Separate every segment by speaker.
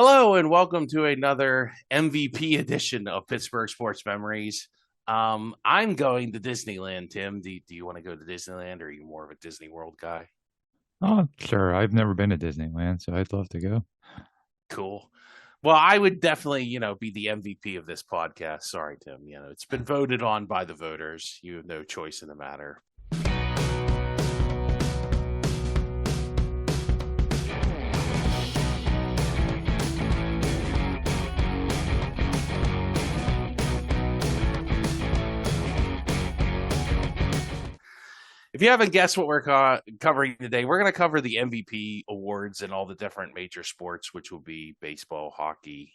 Speaker 1: Hello and welcome to another MVP edition of Pittsburgh Sports Memories. I'm going to Disneyland, Tim. Do you want to go to Disneyland or are you more of a Disney World guy?
Speaker 2: Oh, sure. I've never been to Disneyland, so I'd love to go.
Speaker 1: Cool. Well, I would definitely, be the MVP of this podcast. Sorry, Tim. It's been voted on by the voters. You have no choice in the matter. If you haven't guessed what we're covering today, we're going to cover the MVP awards and all the different major sports, which will be baseball, hockey,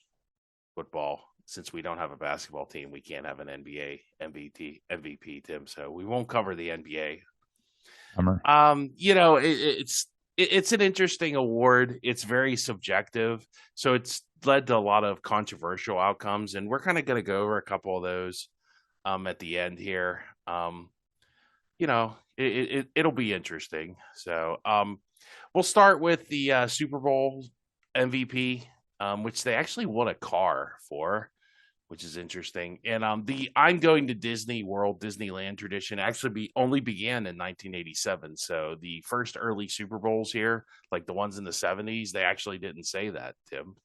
Speaker 1: football. Since we don't have a basketball team, we can't have an NBA MVP, Tim. So we won't cover the NBA.
Speaker 2: Summer.
Speaker 1: It's an interesting award. It's very subjective, so it's led to a lot of controversial outcomes, and we're kind of going to go over a couple of those at the end here. It'll be interesting. So we'll start with the Super Bowl MVP, which they actually won a car for, which is interesting. And the I'm going to Disney World, Disneyland tradition actually only began in 1987. So the first early Super Bowls here, like the ones in the 70s, they actually didn't say that, Tim.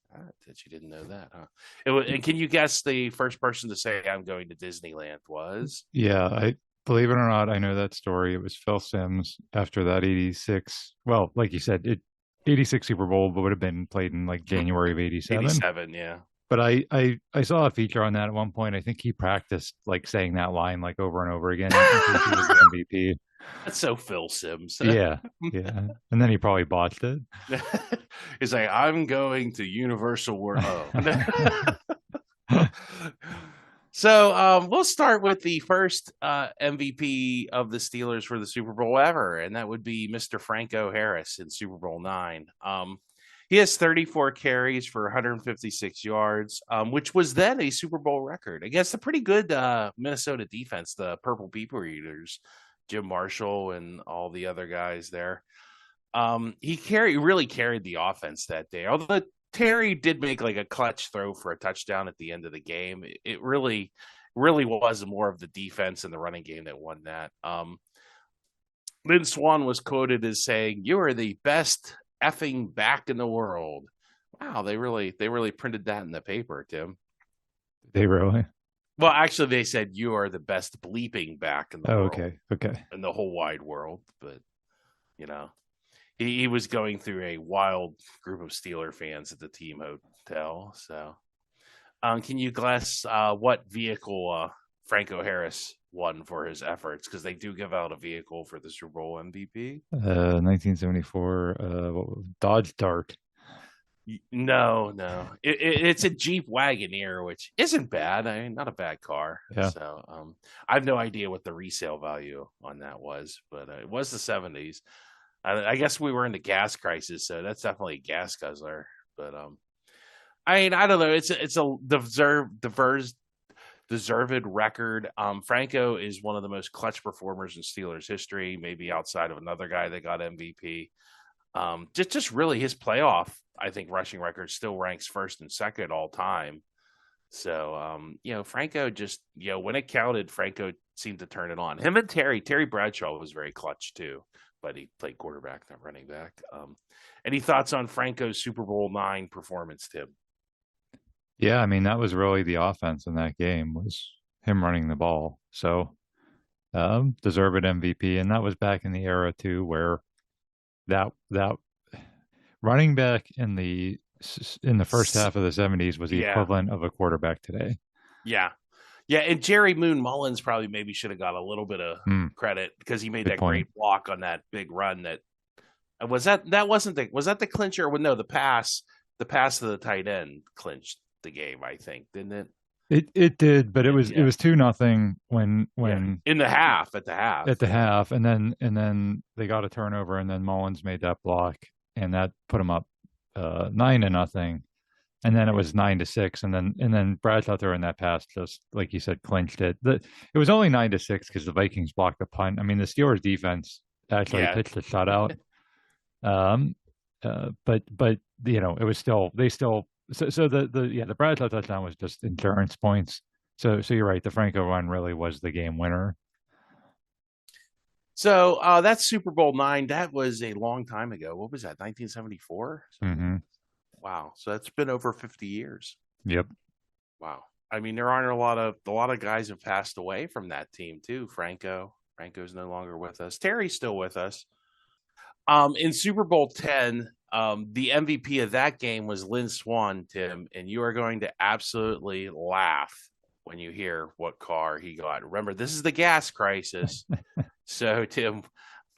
Speaker 1: That you didn't know that, huh? And can you guess the first person to say I'm going to Disneyland was?
Speaker 2: Yeah, I believe it or not, I know that story. It was Phil Simms after that 86. Well, like you said, 86 Super Bowl would have been played in like January of 87.
Speaker 1: 87, yeah.
Speaker 2: But I saw a feature on that at one point. I think he practiced like saying that line like over and over again in case he was the MVP.
Speaker 1: That's so Phil Sims.
Speaker 2: Yeah, yeah. And then he probably botched it.
Speaker 1: He's like, I'm going to Universal World. So we'll start with the first MVP of the Steelers for the Super Bowl ever, and that would be Mr. Franco Harris in Super Bowl IX. He has 34 carries for 156 yards, which was then a Super Bowl record against a pretty good Minnesota defense, the Purple People Eaters, Jim Marshall and all the other guys there. He really carried the offense that day. Although Terry did make like a clutch throw for a touchdown at the end of the game, it really, really was more of the defense and the running game that won that. Lynn Swan was quoted as saying, "You are the best effing back in the world." Wow, they really printed that in the paper, Tim.
Speaker 2: They really?
Speaker 1: Well, actually, they said you are the best bleeping back in the
Speaker 2: Oh,
Speaker 1: world,
Speaker 2: okay, okay.
Speaker 1: in the whole wide world. But you know, he was going through a wild group of Steeler fans at the team hotel. So, can you guess what vehicle Franco Harris won for his efforts? Because they do give out a vehicle for the Super Bowl MVP.
Speaker 2: 1974, Dodge Dart.
Speaker 1: No, no, it's a Jeep Wagoneer, which isn't bad. I mean, not a bad car.
Speaker 2: Yeah.
Speaker 1: So, I have no idea what the resale value on that was, but it was the '70s. I guess we were in the gas crisis, so that's definitely a gas guzzler. But I mean, I don't know. It's a deserved record. Franco is one of the most clutch performers in Steelers history, maybe outside of another guy that got MVP. Just really his playoff, I think, rushing record still ranks first and second all time. So, Franco just, when it counted, Franco seemed to turn it on. Him and Terry Bradshaw was very clutch too, but he played quarterback, not running back. Any thoughts on Franco's Super Bowl IX performance, Tim?
Speaker 2: Yeah, I mean that was really the offense in that game was him running the ball. So deserved MVP, and that was back in the era too where that running back in the first half of the 70s was the
Speaker 1: Yeah,
Speaker 2: equivalent of a quarterback today.
Speaker 1: yeah, yeah. And Jerry Moon Mullins probably maybe should have got a little bit of
Speaker 2: Hmm,
Speaker 1: credit because he made
Speaker 2: good
Speaker 1: that great
Speaker 2: point.
Speaker 1: block on that big run. That wasn't was that the clincher? Well, no, the pass to the tight end clinched the game. I think, didn't it?
Speaker 2: It did, but it
Speaker 1: Yeah,
Speaker 2: was 2-0
Speaker 1: yeah.
Speaker 2: when
Speaker 1: In the half, at the half.
Speaker 2: at the
Speaker 1: Yeah,
Speaker 2: half, and then they got a turnover, and then Mullins made that block, and that put them up 9-0, and then it was 9-6, and then Bradshaw throwing that pass just like you said clinched it. It was only 9-6 because the Vikings blocked the punt. I mean, the Steelers defense actually
Speaker 1: yeah,
Speaker 2: pitched a shutout, um, but it was still they still So the Bradshaw touchdown was just endurance points. So you're right. The Franco run really was the game winner.
Speaker 1: So that's Super Bowl nine. That was a long time ago. What was that? 1974.
Speaker 2: Hmm.
Speaker 1: Wow. So that's been over 50 years.
Speaker 2: Yep.
Speaker 1: Wow. I mean, there aren't a lot of guys have passed away from that team too. Franco's no longer with us. Terry's still with us. In Super Bowl 10, the MVP of that game was Lynn Swan, Tim, and you are going to absolutely laugh when you hear what car he got. Remember, this is the gas crisis. So, Tim,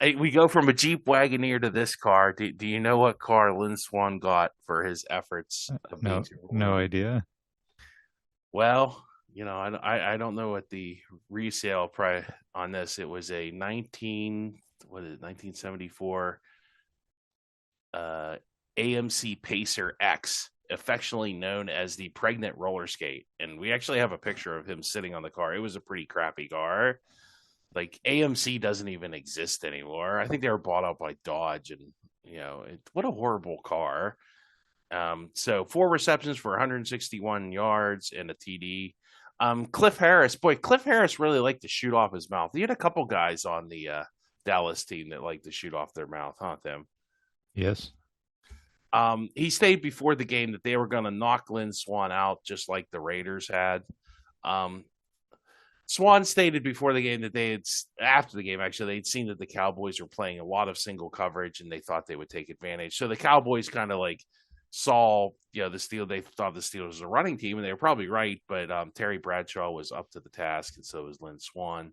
Speaker 1: we go from a Jeep Wagoneer to this car. Do you know what car Lynn Swan got for his efforts of being
Speaker 2: No,
Speaker 1: Super Bowl
Speaker 2: no
Speaker 1: winner?
Speaker 2: idea.
Speaker 1: Well, I don't know what the resale price on this. It was a 1974 uh, AMC Pacer X, affectionately known as the pregnant roller skate. And we actually have a picture of him sitting on the car. It was a pretty crappy car. Like AMC doesn't even exist anymore. I think they were bought out by Dodge, and what a horrible car. So four receptions for 161 yards and a TD. Cliff Harris, boy, Cliff Harris really liked to shoot off his mouth. He had a couple guys on the Dallas team that like to shoot off their mouth, huh, Tim?
Speaker 2: Yes.
Speaker 1: He stayed before the game that they were going to knock Lynn Swan out, just like the Raiders had. Um, Swan stated before the game that after the game, actually, they'd seen that the Cowboys were playing a lot of single coverage and they thought they would take advantage. So the Cowboys kind of like saw, they thought the Steelers was a running team, and they were probably right. But Terry Bradshaw was up to the task, and so was Lynn Swan.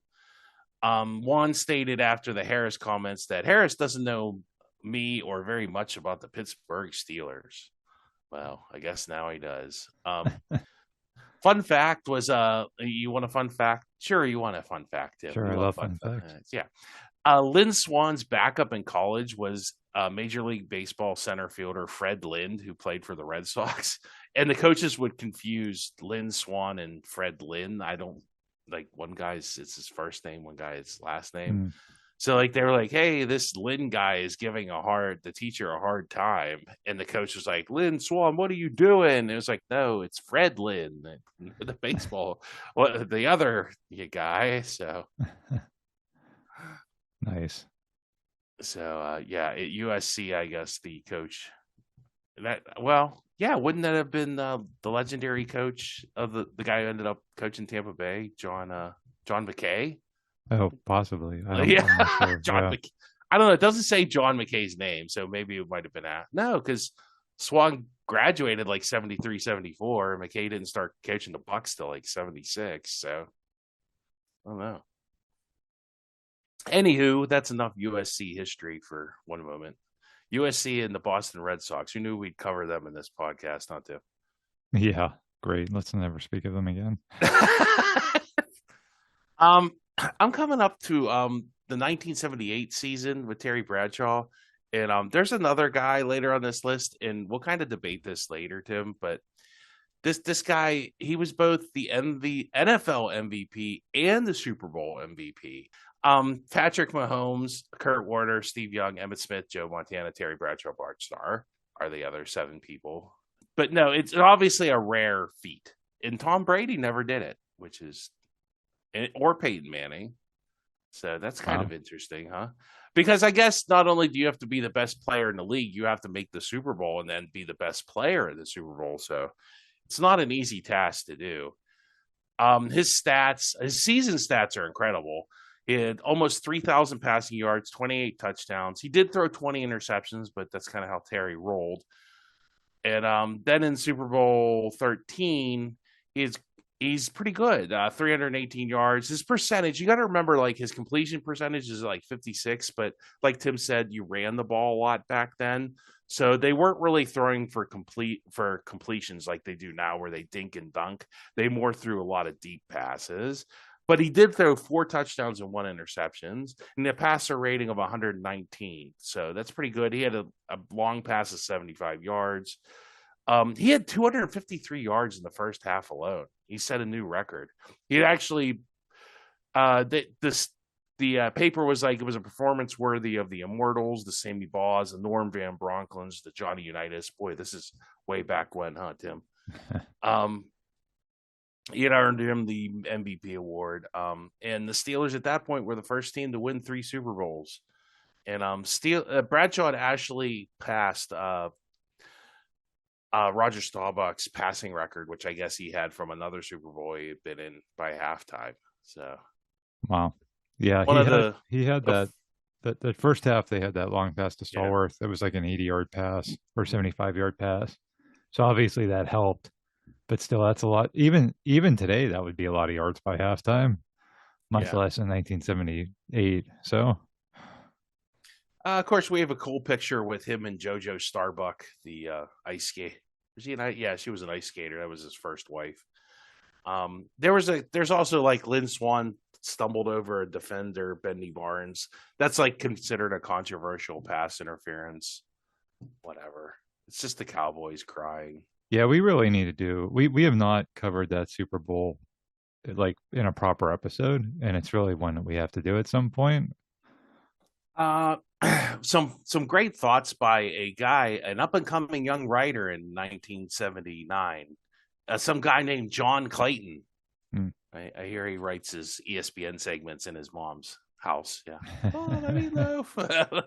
Speaker 1: Juan stated after the Harris comments that Harris doesn't know me or very much about the Pittsburgh Steelers. Well, I guess now he does. Fun fact was you want a fun fact? Sure, you want a fun fact, Tim.
Speaker 2: Sure,
Speaker 1: We
Speaker 2: I
Speaker 1: love
Speaker 2: love
Speaker 1: fun
Speaker 2: fun facts.
Speaker 1: facts. Yeah. Lynn Swan's backup in college was Major League Baseball center fielder Fred Lind, who played for the Red Sox. And the coaches would confuse Lynn Swan and Fred Lynn. I don't like one guy's, it's his first name, one guy's last name.
Speaker 2: Mm.
Speaker 1: So like they were like, hey, this Lynn guy is giving the teacher a hard time. And the coach was like, Lynn Swan, what are you doing? And it was like, no, it's Fred Lynn, the baseball, the other guy. So
Speaker 2: Nice.
Speaker 1: yeah, at USC, I guess the coach wouldn't that have been the legendary coach of the guy who ended up coaching Tampa Bay, John McKay?
Speaker 2: Oh, possibly.
Speaker 1: Yeah,
Speaker 2: I'm not sure.
Speaker 1: John
Speaker 2: Yeah.
Speaker 1: McKay. I don't know. It doesn't say John McKay's name, so maybe it might have been no, because Swan graduated like 73, 74. McKay didn't start coaching the Bucks till like 76. So I don't know. Anywho, that's enough USC history for one moment. USC and the Boston Red Sox. Who knew we'd cover them in this podcast, not to?
Speaker 2: Yeah. Great. Let's never speak of them again.
Speaker 1: um, I'm coming up to the 1978 season with Terry Bradshaw, and there's another guy later on this list, and we'll kind of debate this later, Tim. But this guy, he was both the NFL MVP and the Super Bowl MVP. Patrick Mahomes, Kurt Warner, Steve Young, Emmitt Smith, Joe Montana, Terry Bradshaw, Bart Starr are the other seven people. But no, it's obviously a rare feat. And Tom Brady never did it, or Peyton Manning. So that's kind of interesting, huh? Because I guess not only do you have to be the best player in the league, you have to make the Super Bowl and then be the best player in the Super Bowl. So it's not an easy task to do. His season stats are incredible. He had almost 3,000 passing yards, 28 touchdowns. He did throw 20 interceptions, but that's kind of how Terry rolled. And then in Super Bowl 13, he's pretty good. 318 yards. His percentage, you got to remember, like his completion percentage is like 56, but like Tim said, you ran the ball a lot back then. So they weren't really throwing for completions like they do now, where they dink and dunk. They more threw a lot of deep passes. But he did throw 4 touchdowns and 1 interceptions, and a passer rating of 119. So that's pretty good. He had a long pass of 75 yards. He had 253 yards in the first half alone. He set a new record. He actually, the paper was like it was a performance worthy of the Immortals, the Sammy Baws, the Norm Van Bronklins, the Johnny Unitas. Boy, this is way back when, huh, Tim? Um, he had earned him the MVP award. And the Steelers at that point were the first team to win 3 Super Bowls. And Bradshaw had actually passed Roger Staubach's passing record, which I guess he had from another Super Bowl he had been in by halftime. So,
Speaker 2: wow, yeah,
Speaker 1: one of the
Speaker 2: he had that first half. They had that long pass to
Speaker 1: yeah,
Speaker 2: Stallworth. It was like an 80-yard pass or 75-yard pass. So obviously that helped, but still, that's a lot. Even today, that would be a lot of yards by halftime, much
Speaker 1: yeah.
Speaker 2: less in 1978. So,
Speaker 1: Of course, we have a cool picture with him and JoJo Starbuck, the ice skate. Was he an Yeah, she was an ice skater. That was his first wife. There's also like Lynn Swan stumbled over a defender, Benny Barnes. That's like considered a controversial pass interference. Whatever. It's just the Cowboys crying.
Speaker 2: yeah, we really need to do. We have not covered that Super Bowl like in a proper episode, and it's really one that we have to do at some point.
Speaker 1: Uh, some great thoughts by a guy, an up and coming young writer in 1979. Some guy named John Clayton.
Speaker 2: Hmm.
Speaker 1: I hear he writes his ESPN segments in his mom's house. Yeah. Mom, I meatloaf.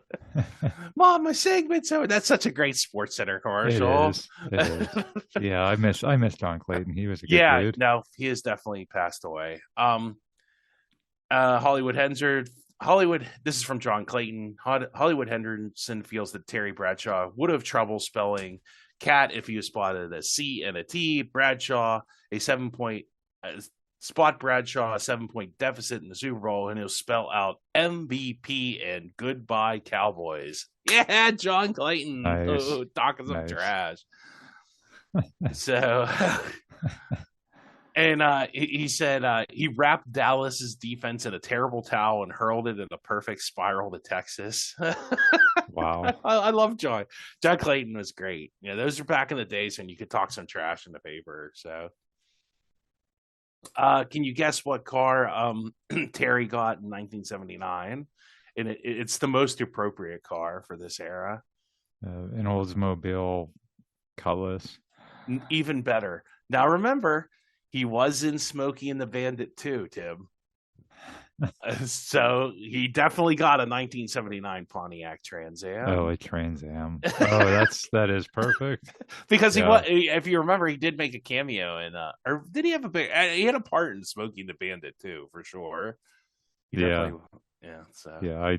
Speaker 1: Mom, my segment's over. That's such a great Sports Center
Speaker 2: It
Speaker 1: commercial.
Speaker 2: is. It is. Yeah, I miss John Clayton. He was a good
Speaker 1: Yeah,
Speaker 2: dude.
Speaker 1: no, he has definitely passed away. Hollywood Henderson. Hollywood. This is from John Clayton. Hollywood Henderson feels that Terry Bradshaw would have trouble spelling cat if he was spotted a C and a T. Bradshaw a 7 point spot. Bradshaw a 7 point deficit in the Super Bowl, and he'll spell out MVP and goodbye Cowboys. Yeah, John Clayton.
Speaker 2: Nice.
Speaker 1: Oh, talking some
Speaker 2: Nice.
Speaker 1: trash. So. And he said he wrapped Dallas's defense in a terrible towel and hurled it in a perfect spiral to Texas.
Speaker 2: Wow.
Speaker 1: I love John. John Clayton was great. Yeah, those are back in the days when you could talk some trash in the paper. So, can you guess what car Terry got in 1979? And it's the most appropriate car for this era.
Speaker 2: An Oldsmobile Cutlass.
Speaker 1: Even better. Now remember, he was in Smokey and the Bandit too, Tim. So he definitely got a 1979 Pontiac Trans Am.
Speaker 2: Oh, a Trans Am. Oh, that is perfect.
Speaker 1: Because he
Speaker 2: Yeah.
Speaker 1: was, if you remember, he did make a cameo in, or did he have a big? He had a part in Smokey and the Bandit too, for sure.
Speaker 2: Yeah.
Speaker 1: Yeah. So
Speaker 2: Yeah. I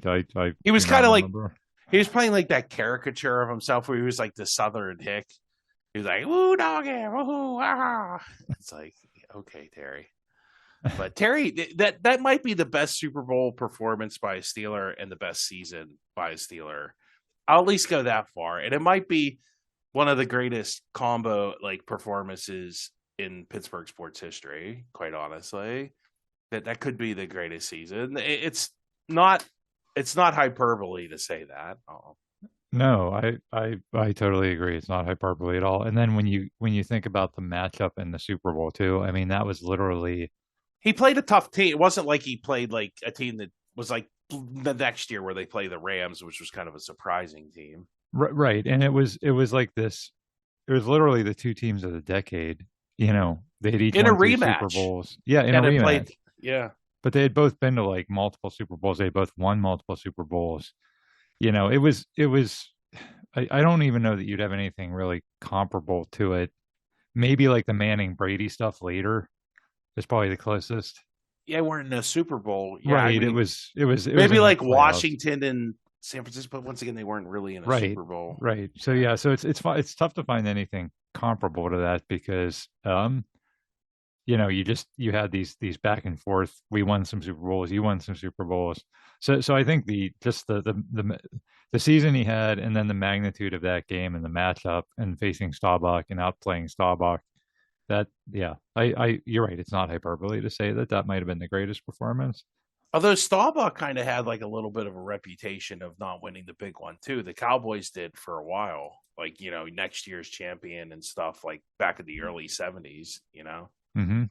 Speaker 1: he was
Speaker 2: do not
Speaker 1: kind of like
Speaker 2: remember.
Speaker 1: he was playing like that caricature of himself where he was like the Southern hick. He was like, "Woo, doggy, woo, ah." It's like, okay, Terry. But Terry, that might be the best Super Bowl performance by a Steeler and the best season by a Steeler. I'll at least go that far, and it might be one of the greatest combo like performances in Pittsburgh sports history. Quite honestly, that could be the greatest season. Not it's not hyperbole to say that. Oh.
Speaker 2: No, I totally agree. It's not hyperbole at all. And then when you think about the matchup in the Super Bowl too, I mean that was literally
Speaker 1: He played a tough team. It wasn't like he played like a team that was like the next year where they play the Rams, which was kind of a surprising team.
Speaker 2: right. And it was like this. It was literally the two teams of the decade. They had each
Speaker 1: In a
Speaker 2: won 2 Super
Speaker 1: rematch.
Speaker 2: Bowls. Yeah, in a
Speaker 1: And it played,
Speaker 2: rematch.
Speaker 1: yeah.
Speaker 2: But they had both been to like multiple Super Bowls. They both won multiple Super Bowls. It was. I don't even know that you'd have anything really comparable to it. Maybe like the Manning Brady stuff later is probably the closest.
Speaker 1: Yeah, we're in a Super Bowl. Yeah, I
Speaker 2: Right. It
Speaker 1: mean,
Speaker 2: was it was it was
Speaker 1: maybe
Speaker 2: in the
Speaker 1: like
Speaker 2: playoffs.
Speaker 1: Washington and San Francisco, but once again, they weren't really in a
Speaker 2: Right.
Speaker 1: Super Bowl.
Speaker 2: Right. So yeah, so it's tough to find anything comparable to that because you had these back and forth. We won some Super Bowls, you won some Super Bowls. So I think the season he had and then the magnitude of that game and the matchup and facing Staubach and outplaying Staubach, that yeah, I you're right. It's not hyperbole to say that might have been the greatest performance.
Speaker 1: Although Staubach kind of had like a little bit of a reputation of not winning the big one too. The Cowboys did for a while, like next year's champion and stuff, like back in the early '70s.
Speaker 2: Hmm.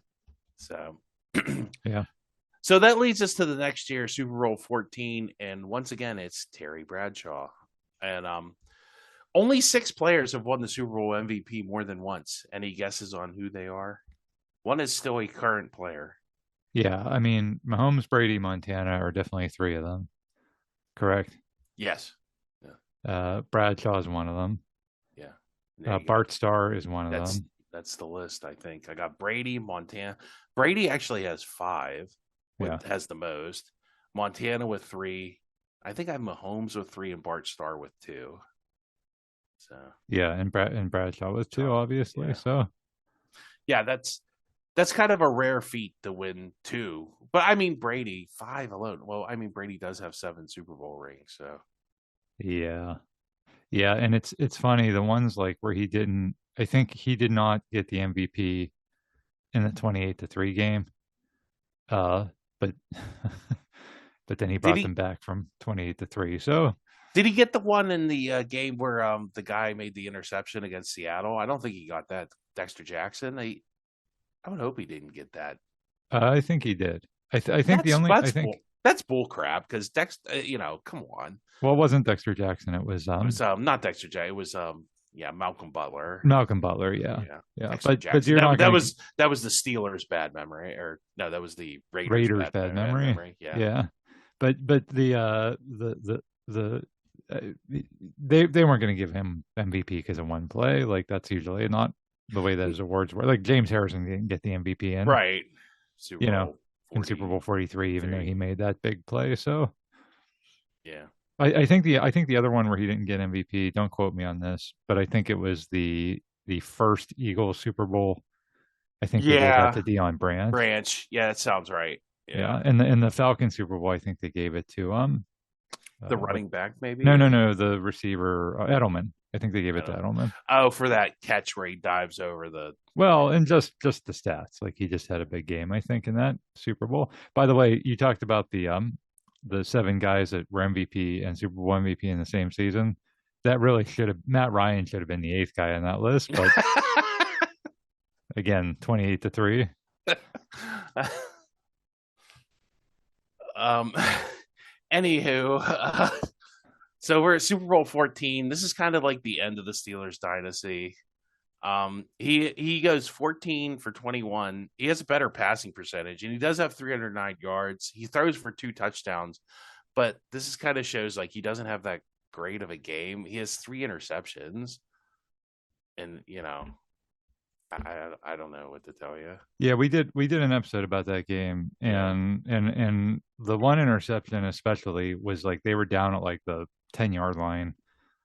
Speaker 1: So
Speaker 2: Yeah.
Speaker 1: So that leads us to the next year, Super Bowl 14, and once again, it's Terry Bradshaw, and only six players have won the Super Bowl MVP more than once. Any guesses on who they are? One is still a current player.
Speaker 2: Yeah, I mean, Mahomes, Brady, Montana are definitely three of them. Correct.
Speaker 1: Yes. Yeah.
Speaker 2: Bradshaw is one of them.
Speaker 1: Yeah. There you go.
Speaker 2: Bart Starr is one of
Speaker 1: That's
Speaker 2: them.
Speaker 1: that's the list. I think I got Brady, Montana. Brady actually has five,
Speaker 2: Yeah,
Speaker 1: with has the most. Montana with three. I think I have Mahomes with three and Bart Starr with two. So
Speaker 2: yeah, and Bradshaw was too,
Speaker 1: Shaw,
Speaker 2: obviously.
Speaker 1: yeah,
Speaker 2: So
Speaker 1: yeah. That's kind of a rare feat to win two. But I mean Brady five alone. Well, I mean Brady does have seven Super Bowl rings. So
Speaker 2: yeah, yeah, and it's funny the ones like where he didn't. I think he did not get the MVP in the 28-3 game. Uh, but but then he
Speaker 1: did
Speaker 2: brought
Speaker 1: he
Speaker 2: them back from 28-3. So
Speaker 1: did he get the one in the game where the guy made the interception against Seattle? I don't think he got that. Dexter Jackson. I would hope he didn't get that.
Speaker 2: I think he did. I think the only I think
Speaker 1: That's bull crap because come on.
Speaker 2: well, it wasn't Dexter Jackson. It was
Speaker 1: It was not Dexter J. It was Malcolm Butler.
Speaker 2: Malcolm Butler. Yeah,
Speaker 1: Yeah,
Speaker 2: yeah.
Speaker 1: Dexter
Speaker 2: But
Speaker 1: Jackson.
Speaker 2: you're not gonna
Speaker 1: That was the Steelers' bad memory, or no, that was the Raiders'
Speaker 2: Raiders bad
Speaker 1: bad
Speaker 2: memory.
Speaker 1: memory. Yeah,
Speaker 2: Yeah, but the they weren't going to give him MVP because of one play. Like that's usually not the way those awards were. Like James Harrison didn't get the MVP
Speaker 1: right. Super
Speaker 2: you know
Speaker 1: Bowl
Speaker 2: in Super Bowl 43, even though
Speaker 1: 43.
Speaker 2: he made that big play. So
Speaker 1: Yeah,
Speaker 2: I think the other one where he didn't get MVP. Don't quote me on this, but I think it was the first Eagles Super Bowl. I think they gave that
Speaker 1: yeah.
Speaker 2: to Dion Branch.
Speaker 1: Branch. Yeah, that sounds right. Yeah,
Speaker 2: Yeah, and the Falcons Super Bowl, I think they gave it to
Speaker 1: the
Speaker 2: what?
Speaker 1: running back maybe,
Speaker 2: No, no,
Speaker 1: or
Speaker 2: no, the receiver Edelman. I think they gave
Speaker 1: I
Speaker 2: it to
Speaker 1: don't.
Speaker 2: Edelman.
Speaker 1: Oh, for that catch where he dives over the.
Speaker 2: Well,
Speaker 1: Yeah.
Speaker 2: and just the stats, like he just had a big game, I think, in that Super Bowl. By the way, you talked about the seven guys that were MVP and Super Bowl MVP in the same season. That really should have Matt Ryan should have been the eighth guy on that list, but again, 28-3.
Speaker 1: um. Anywho, so we're at Super Bowl 14. This is kind of like the end of the Steelers dynasty. He goes 14 for 21. He has a better passing percentage, and he does have 309 yards. He throws for two touchdowns, but this is kind of shows like he doesn't have that great of a game. He has three interceptions, and I don't know what to tell you.
Speaker 2: Yeah, we did an episode about that game,
Speaker 1: Yeah,
Speaker 2: and the one interception especially was like they were down at like the 10-yard line,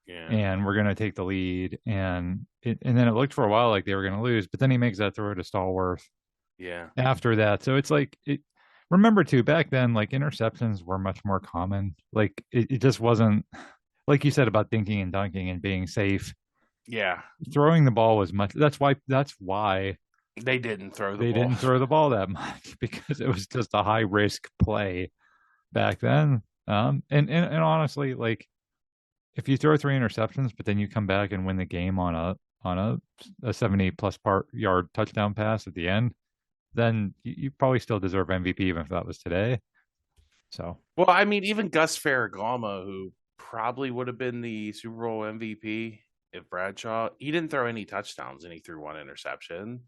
Speaker 1: yeah,
Speaker 2: and we're gonna take the lead, and then it looked for a while like they were gonna lose, but then he makes that throw to Stallworth
Speaker 1: yeah,
Speaker 2: after that. So it's like it. Remember too, back then, like interceptions were much more common. Like it just wasn't like you said about dinking and dunking and being safe.
Speaker 1: yeah.
Speaker 2: Throwing the ball was much. That's why
Speaker 1: They didn't throw the
Speaker 2: they
Speaker 1: ball.
Speaker 2: didn't throw the ball that much because it was just a high risk play back then. And honestly, like if you throw three interceptions, but then you come back and win the game on a 70 plus part yard touchdown pass at the end, then you probably still deserve MVP even if that was today. So
Speaker 1: Well, I mean, even Gus Ferragamo, who probably would have been the Super Bowl MVP if Bradshaw, he didn't throw any touchdowns and he threw one interception,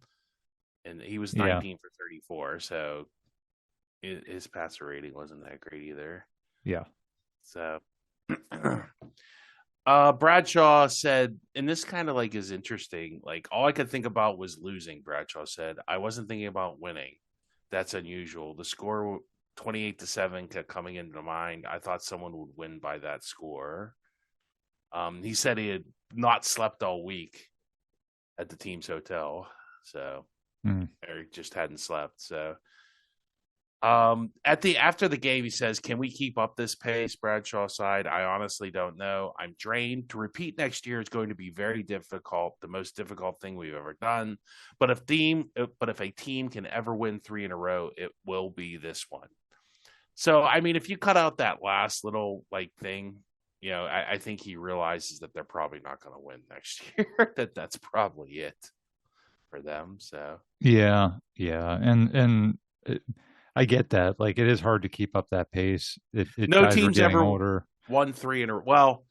Speaker 1: and he was
Speaker 2: yeah,
Speaker 1: 19 for 34. So his passer rating wasn't that great either.
Speaker 2: yeah,
Speaker 1: So Bradshaw said, and this kind of like is interesting. Like all I could think about was losing. Bradshaw said, I wasn't thinking about winning. That's unusual. The score 28-7 kept coming into mind. I thought someone would win by that score. He said he had not slept all week at the team's hotel, so
Speaker 2: mm.
Speaker 1: or just hadn't slept. So at the after the game, he says, "Can we keep up this pace?" Bradshaw side, I honestly don't know. I'm drained. To repeat next year is going to be very difficult, the most difficult thing we've ever done. But if a team can ever win three in a row, it will be this one. So, I mean, if you cut out that last little like thing, I think he realizes that they're probably not going to win next year. That's probably it for them. So,
Speaker 2: Yeah, yeah, and I get that. Like, it is hard to keep up that pace. It
Speaker 1: No
Speaker 2: guys are
Speaker 1: teams
Speaker 2: getting
Speaker 1: ever
Speaker 2: older.
Speaker 1: won three in a well.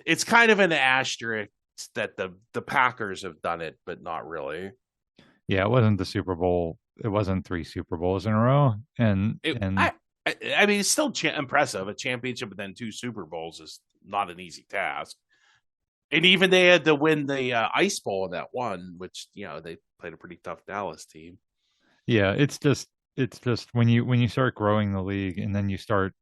Speaker 1: It's kind of an asterisk that the Packers have done it, but not really.
Speaker 2: Yeah, it wasn't the Super Bowl. It wasn't three Super Bowls in a row. And
Speaker 1: It,
Speaker 2: and
Speaker 1: I mean, it's still impressive. A championship and then two Super Bowls is not an easy task. And even they had to win the Ice Bowl in that one, which they played a pretty tough Dallas team.
Speaker 2: yeah, it's just when you start growing the league, and then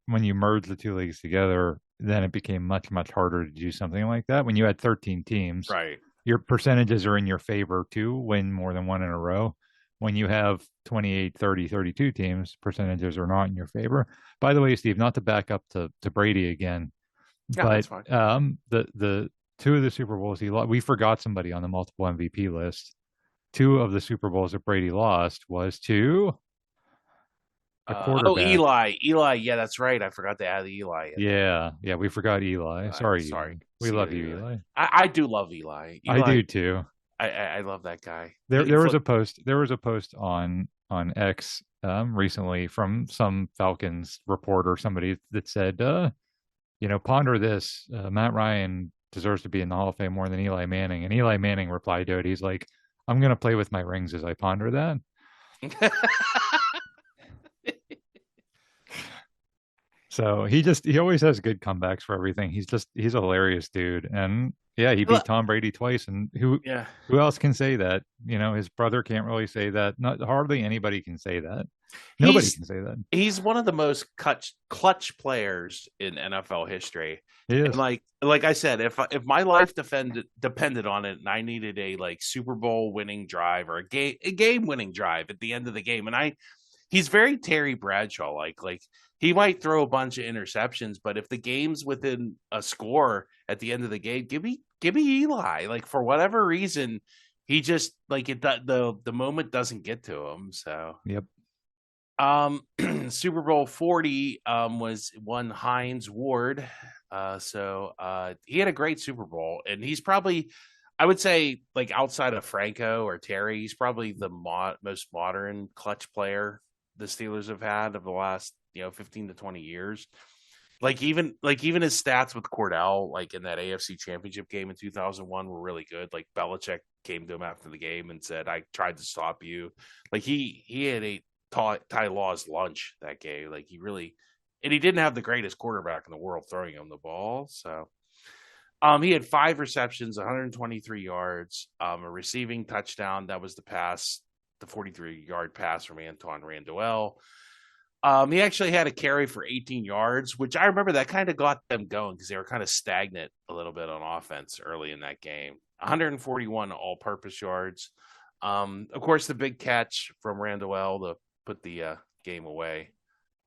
Speaker 2: when you merge the two leagues together, then it became much, much harder to do something like that. When you had 13 teams,
Speaker 1: Right.
Speaker 2: your percentages are in your favor to win more than one in a row. When you have 28, 30, 32 teams, percentages are not in your favor. By the way, Steve, not to back up to Brady again,
Speaker 1: Yeah,
Speaker 2: but
Speaker 1: that's fine.
Speaker 2: the two of the Super Bowls he lost, we forgot somebody on the multiple MVP list. Two of the Super Bowls that Brady lost was to a
Speaker 1: Oh,
Speaker 2: quarterback.
Speaker 1: Eli. Yeah, that's right. I forgot to add the Eli in there.
Speaker 2: Yeah, yeah, we forgot Eli. Sorry,
Speaker 1: Sorry,
Speaker 2: Eli. We
Speaker 1: see you
Speaker 2: love
Speaker 1: there,
Speaker 2: you,
Speaker 1: Eli.
Speaker 2: Eli.
Speaker 1: I do love Eli.
Speaker 2: I
Speaker 1: Eli,
Speaker 2: do too.
Speaker 1: I love that guy.
Speaker 2: There
Speaker 1: He
Speaker 2: there was
Speaker 1: flip.
Speaker 2: a post there was a post on X recently from some Falcons reporter, somebody that said, ponder this. Matt Ryan deserves to be in the Hall of Fame more than Eli Manning. And Eli Manning replied to it. He's like, I'm gonna play with my rings as I ponder that. So he always has good comebacks for everything. He's a hilarious dude. And yeah, he beat Tom Brady twice. And
Speaker 1: Yeah,
Speaker 2: who else can say that? His brother can't really say that. Not hardly anybody can say that. Nobody
Speaker 1: he's
Speaker 2: can say that.
Speaker 1: he's one of the most clutch players in NFL history.
Speaker 2: He
Speaker 1: And
Speaker 2: is.
Speaker 1: like I said, if my life depended on it, and I needed a like Super Bowl winning drive or a game winning drive at the end of the game, and he's very Terry Bradshaw like he might throw a bunch of interceptions, but if the game's within a score at the end of the game, give me Eli. Like for whatever reason, he just like the moment doesn't get to him. So
Speaker 2: Yep.
Speaker 1: um, Super Bowl 40 was one Hines Ward. He had a great Super Bowl, and he's probably, I would say, like outside of Franco or Terry, he's probably the most modern clutch player the Steelers have had of the last 15 to 20 years. Like even his stats with Cordell, like in that AFC Championship game in 2001, were really good. Like Belichick came to him after the game and said, "I tried to stop you." Like he had a Ty Law's lunch that game. Like and he didn't have the greatest quarterback in the world throwing him the ball. So he had 5 receptions, 123 yards, a receiving touchdown. That was the 43-yard pass from Antoine Randall. He actually had a carry for 18 yards, which I remember that kind of got them going because they were kind of stagnant a little bit on offense early in that game. 141 all-purpose yards. Of course, the big catch from Randall to put the game away.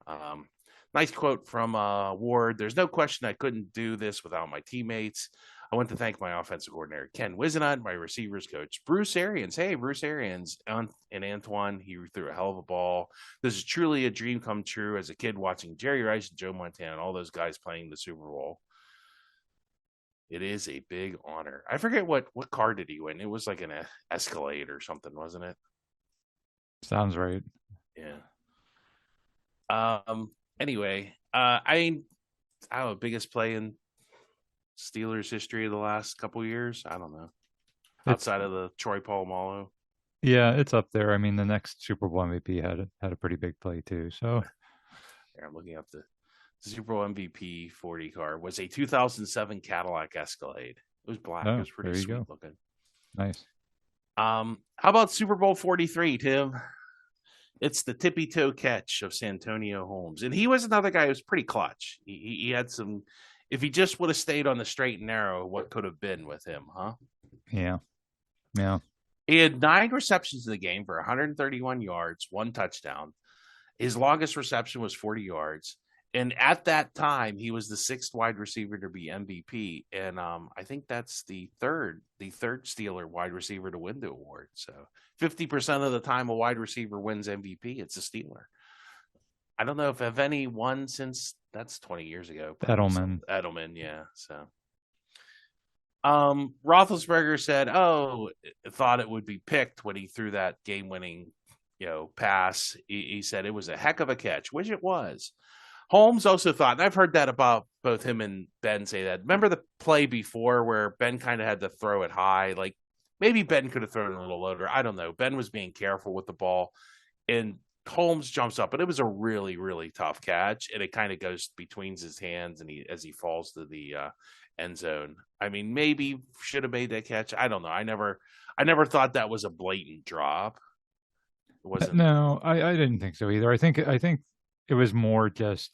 Speaker 1: Um, nice quote from Ward. There's no question I couldn't do this without my teammates. I want to thank my offensive coordinator, Ken Wisenhunt, my receivers coach, Bruce Arians. Hey, Bruce Arians and Antoine, he threw a hell of a ball. This is truly a dream come true as a kid watching Jerry Rice and Joe Montana and all those guys playing the Super Bowl. It is a big honor. I forget what car did he win. It was like an Escalade or something, wasn't it?
Speaker 2: Sounds right.
Speaker 1: Yeah. Anyway, I don't know, biggest play in Steelers history of the last couple years. I don't know.
Speaker 2: It's
Speaker 1: Outside of the Troy Polamalu.
Speaker 2: Yeah, it's up there. I mean, the next Super Bowl MVP had a pretty big play too. So
Speaker 1: Here, I'm looking up the Super Bowl MVP 40 car was a 2007 Cadillac Escalade. It was black. It
Speaker 2: oh,
Speaker 1: was pretty
Speaker 2: there you
Speaker 1: sweet
Speaker 2: go.
Speaker 1: looking.
Speaker 2: Nice.
Speaker 1: How about Super Bowl 43, Tim? It's the tippy toe catch of Santonio Holmes, and he was another guy who was pretty clutch. He had some. If he just would have stayed on the straight and narrow, what could have been with him, huh?
Speaker 2: Yeah. Yeah.
Speaker 1: He had 9 receptions in the game for 131 yards, 1 touchdown. His longest reception was 40 yards. And at that time, he was the sixth wide receiver to be MVP. And I think that's the third Steeler wide receiver to win the award. So 50% of the time a wide receiver wins MVP, it's a Steeler. I don't know if any won since that's 20 years ago. Probably
Speaker 2: Edelman.
Speaker 1: some Edelman, yeah. So Roethlisberger said, "Oh, thought it would be picked when he threw that game-winning pass. He said it was a heck of a catch, which it was. Holmes also thought, and I've heard that about both him and Ben say that. Remember the play before where Ben kind of had to throw it high? Like maybe Ben could have thrown it a little lower. I don't know. Ben was being careful with the ball, and Holmes jumps up, but it was a really, really tough catch, and it kind of goes between his hands, and he falls to the end zone. I mean, maybe should have made that catch. I don't know. I never thought that was a blatant drop. It wasn't.
Speaker 2: No, I didn't think so either. I think it was more just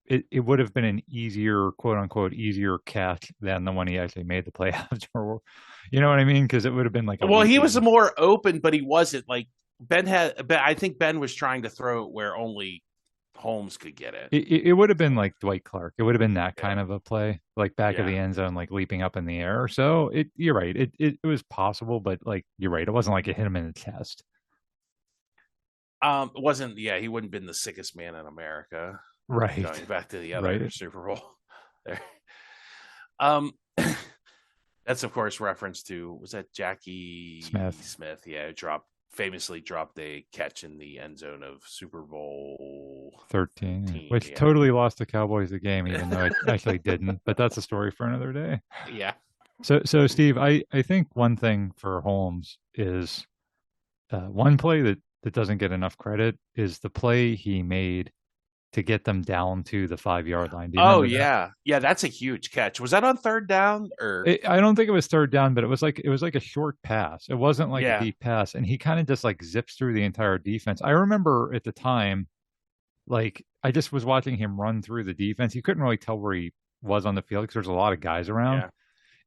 Speaker 2: it would have been an easier, quote unquote, easier catch than the one he actually made the play after. You know what I mean? Because it would have been like a
Speaker 1: Well, he was
Speaker 2: leaping.
Speaker 1: more open, but he wasn't like Ben had. I think Ben was trying to throw it where only Holmes could get it.
Speaker 2: It would have been like Dwight Clark. It would have been that kind
Speaker 1: Yeah,
Speaker 2: of a play, like back of
Speaker 1: yeah.
Speaker 2: the end zone, like leaping up in the air. So you're right. It was possible, but like you're right. It wasn't like it hit him in the chest.
Speaker 1: It wasn't. Yeah, he wouldn't have been the sickest man in America.
Speaker 2: Right.
Speaker 1: Going back to the other
Speaker 2: Right.
Speaker 1: Super Bowl, there. Um, that's of course reference to was that Jackie
Speaker 2: Smith.
Speaker 1: Smith? Yeah, famously dropped a catch in the end zone of Super Bowl
Speaker 2: 13,
Speaker 1: 13.
Speaker 2: which totally lost the Cowboys the game, even though it actually didn't. But that's a story for another day.
Speaker 1: Yeah,
Speaker 2: So Steve, I think one thing for Holmes is one play that doesn't get enough credit is the play he made to get them down to the 5 yard line. Do you
Speaker 1: oh
Speaker 2: remember that?
Speaker 1: yeah, yeah. That's a huge catch. Was that on third down or?
Speaker 2: I don't think it was third down, but it was like a short pass. It wasn't like a
Speaker 1: Yeah,
Speaker 2: deep pass, and he kind of just like zips through the entire defense. I remember at the time, like I just was watching him run through the defense. You couldn't really tell where he was on the field because there's a lot of guys around.
Speaker 1: yeah.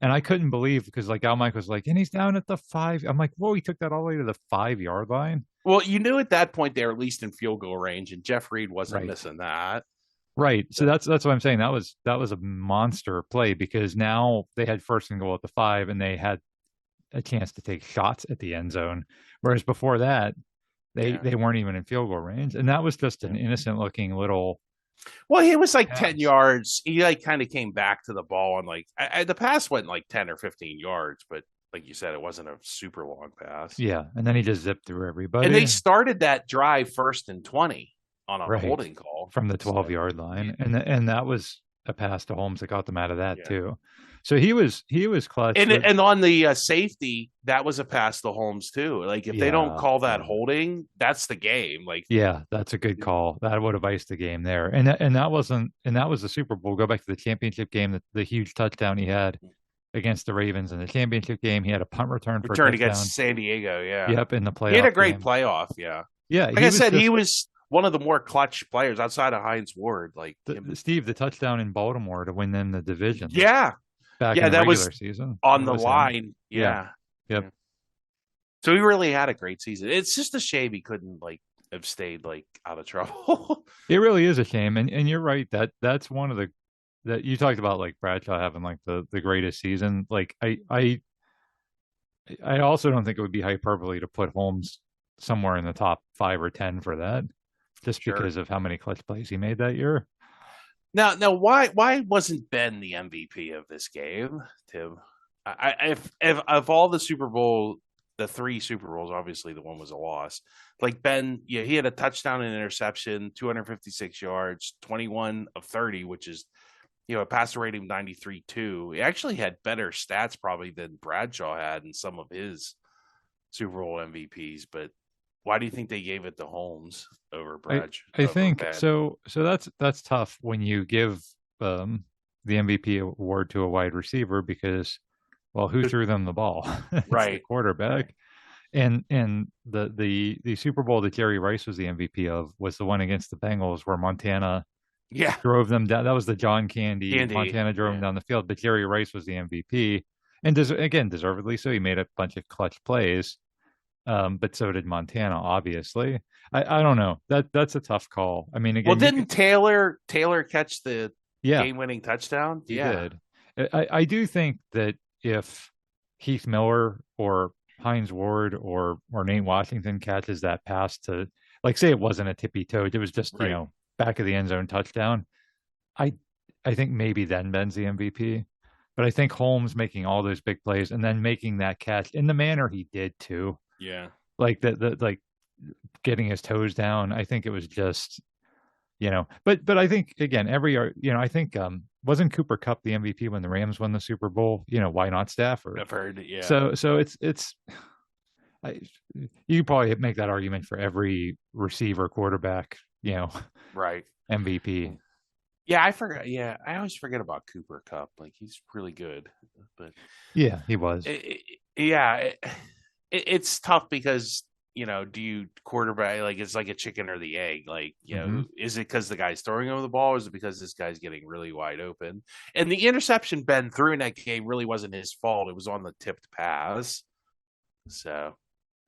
Speaker 2: And I couldn't believe because like Al Mike was like, and he's down at the five. I'm like, whoa, he took that all the way to the 5 yard line.
Speaker 1: Well, you knew at that point they were at least in field goal range, and Jeff Reed wasn't
Speaker 2: Right.
Speaker 1: missing that.
Speaker 2: Right. So
Speaker 1: So,
Speaker 2: that's what I'm saying. That was a monster play because now they had first and goal at the 5 and they had a chance to take shots at the end zone. Whereas before that, they
Speaker 1: yeah.
Speaker 2: they weren't even in field goal range. And that was just
Speaker 1: Yeah.
Speaker 2: an innocent looking little
Speaker 1: Well, he was like 10
Speaker 2: pass.
Speaker 1: yards. He like kind of came back to the ball and like the pass went like 10 or 15 yards, but like you said, it wasn't a super long pass.
Speaker 2: Yeah. And then he just zipped through
Speaker 1: And they
Speaker 2: everybody.
Speaker 1: started that drive first and 20 on a
Speaker 2: Right.
Speaker 1: holding call.
Speaker 2: From the 12
Speaker 1: So,
Speaker 2: yard line. And that was a pass to Holmes that got them out of that
Speaker 1: yeah.
Speaker 2: too. So he was clutch.
Speaker 1: And on the safety, that was a pass to Holmes too. Like if they don't
Speaker 2: Yeah.
Speaker 1: call that
Speaker 2: Yeah.
Speaker 1: holding, that's the game. Like
Speaker 2: Yeah, that's a good call. That would have iced the game there. And that was the Super Bowl. Go back to the championship game, the huge touchdown he had against the Ravens in the championship game. He had a punt return for a
Speaker 1: return
Speaker 2: touchdown.
Speaker 1: against San Diego, yeah.
Speaker 2: Yep, in the
Speaker 1: He had a
Speaker 2: playoff
Speaker 1: great
Speaker 2: game.
Speaker 1: playoff, yeah.
Speaker 2: Yeah,
Speaker 1: Like
Speaker 2: he
Speaker 1: I
Speaker 2: was
Speaker 1: said, he
Speaker 2: just
Speaker 1: was one of the more clutch players outside of Heinz Ward. Like him.
Speaker 2: Steve, the touchdown in Baltimore to win them the division
Speaker 1: Yeah.
Speaker 2: back in
Speaker 1: Yeah,
Speaker 2: the
Speaker 1: that was
Speaker 2: regular season.
Speaker 1: on
Speaker 2: That
Speaker 1: the
Speaker 2: was him.
Speaker 1: line.
Speaker 2: Yeah.
Speaker 1: Yeah.
Speaker 2: Yep.
Speaker 1: Yeah. So he really had a great season. It's just a shame he couldn't like have stayed like out of trouble.
Speaker 2: It really is a shame. And you're right, that's one of the that you talked about like Bradshaw having like the greatest season. Like I also don't think it would be hyperbole to put Holmes somewhere in the top 5 or 10 for that, just
Speaker 1: Sure.
Speaker 2: because of how many clutch plays he made that year.
Speaker 1: Now, why wasn't Ben the MVP of this game, Tim? If of all the Super Bowl, the three Super Bowls, obviously the one was a loss. Like Ben, yeah, he had a touchdown and interception, 256 yards, 21 of 30, which is a passer rating of 93.2. He actually had better stats probably than Bradshaw had in some of his Super Bowl MVPs. But why do you think they gave it to Holmes over
Speaker 2: I
Speaker 1: Bradshaw
Speaker 2: I
Speaker 1: over
Speaker 2: think
Speaker 1: Ben?
Speaker 2: so. So that's tough when you give the MVP award to a wide receiver because, well, who threw them the ball? It's the
Speaker 1: Right, right.
Speaker 2: quarterback. And the Super Bowl that Jerry Rice was the MVP of was the one against the Bengals where Montana
Speaker 1: Yeah,
Speaker 2: drove them down. That was the John Candy.
Speaker 1: Candy.
Speaker 2: Montana drove them
Speaker 1: Yeah,
Speaker 2: down the field, but Jerry Rice was the MVP, and again, deservedly so. He made a bunch of clutch plays, but so did Montana. Obviously, I don't know. That's a tough call. I mean,
Speaker 1: well,
Speaker 2: again, you can
Speaker 1: didn't Taylor catch the
Speaker 2: yeah,
Speaker 1: game-winning touchdown?
Speaker 2: he
Speaker 1: Yeah,
Speaker 2: did. I do think that if Heath Miller or Heinz Ward or Nate Washington catches that pass to, like, say it wasn't a tippy toed, it was just
Speaker 1: right.
Speaker 2: back of the end zone touchdown. I I think maybe then Ben's the MVP. But I think Holmes making all those big plays and then making that catch in the manner he did too,
Speaker 1: Yeah,
Speaker 2: like the like getting his toes down. I think it was just, but I think again, I think wasn't Cooper Cup the MVP when the Rams won the Super Bowl? Why not Stafford?
Speaker 1: I've heard it. Yeah.
Speaker 2: So it's I, you probably make that argument for every receiver, quarterback,
Speaker 1: Right.
Speaker 2: MVP.
Speaker 1: Yeah, I forgot. Yeah, I always forget about Cooper Cup. Like he's really good, but
Speaker 2: Yeah, he was.
Speaker 1: yeah, it's tough because do you quarterback like it's like a chicken or the egg? Like
Speaker 2: Hmm.
Speaker 1: is it because the guy's throwing over the ball, or is it because this guy's getting really wide open? And the interception Ben threw in that game really wasn't his fault. It was on the tipped pass. So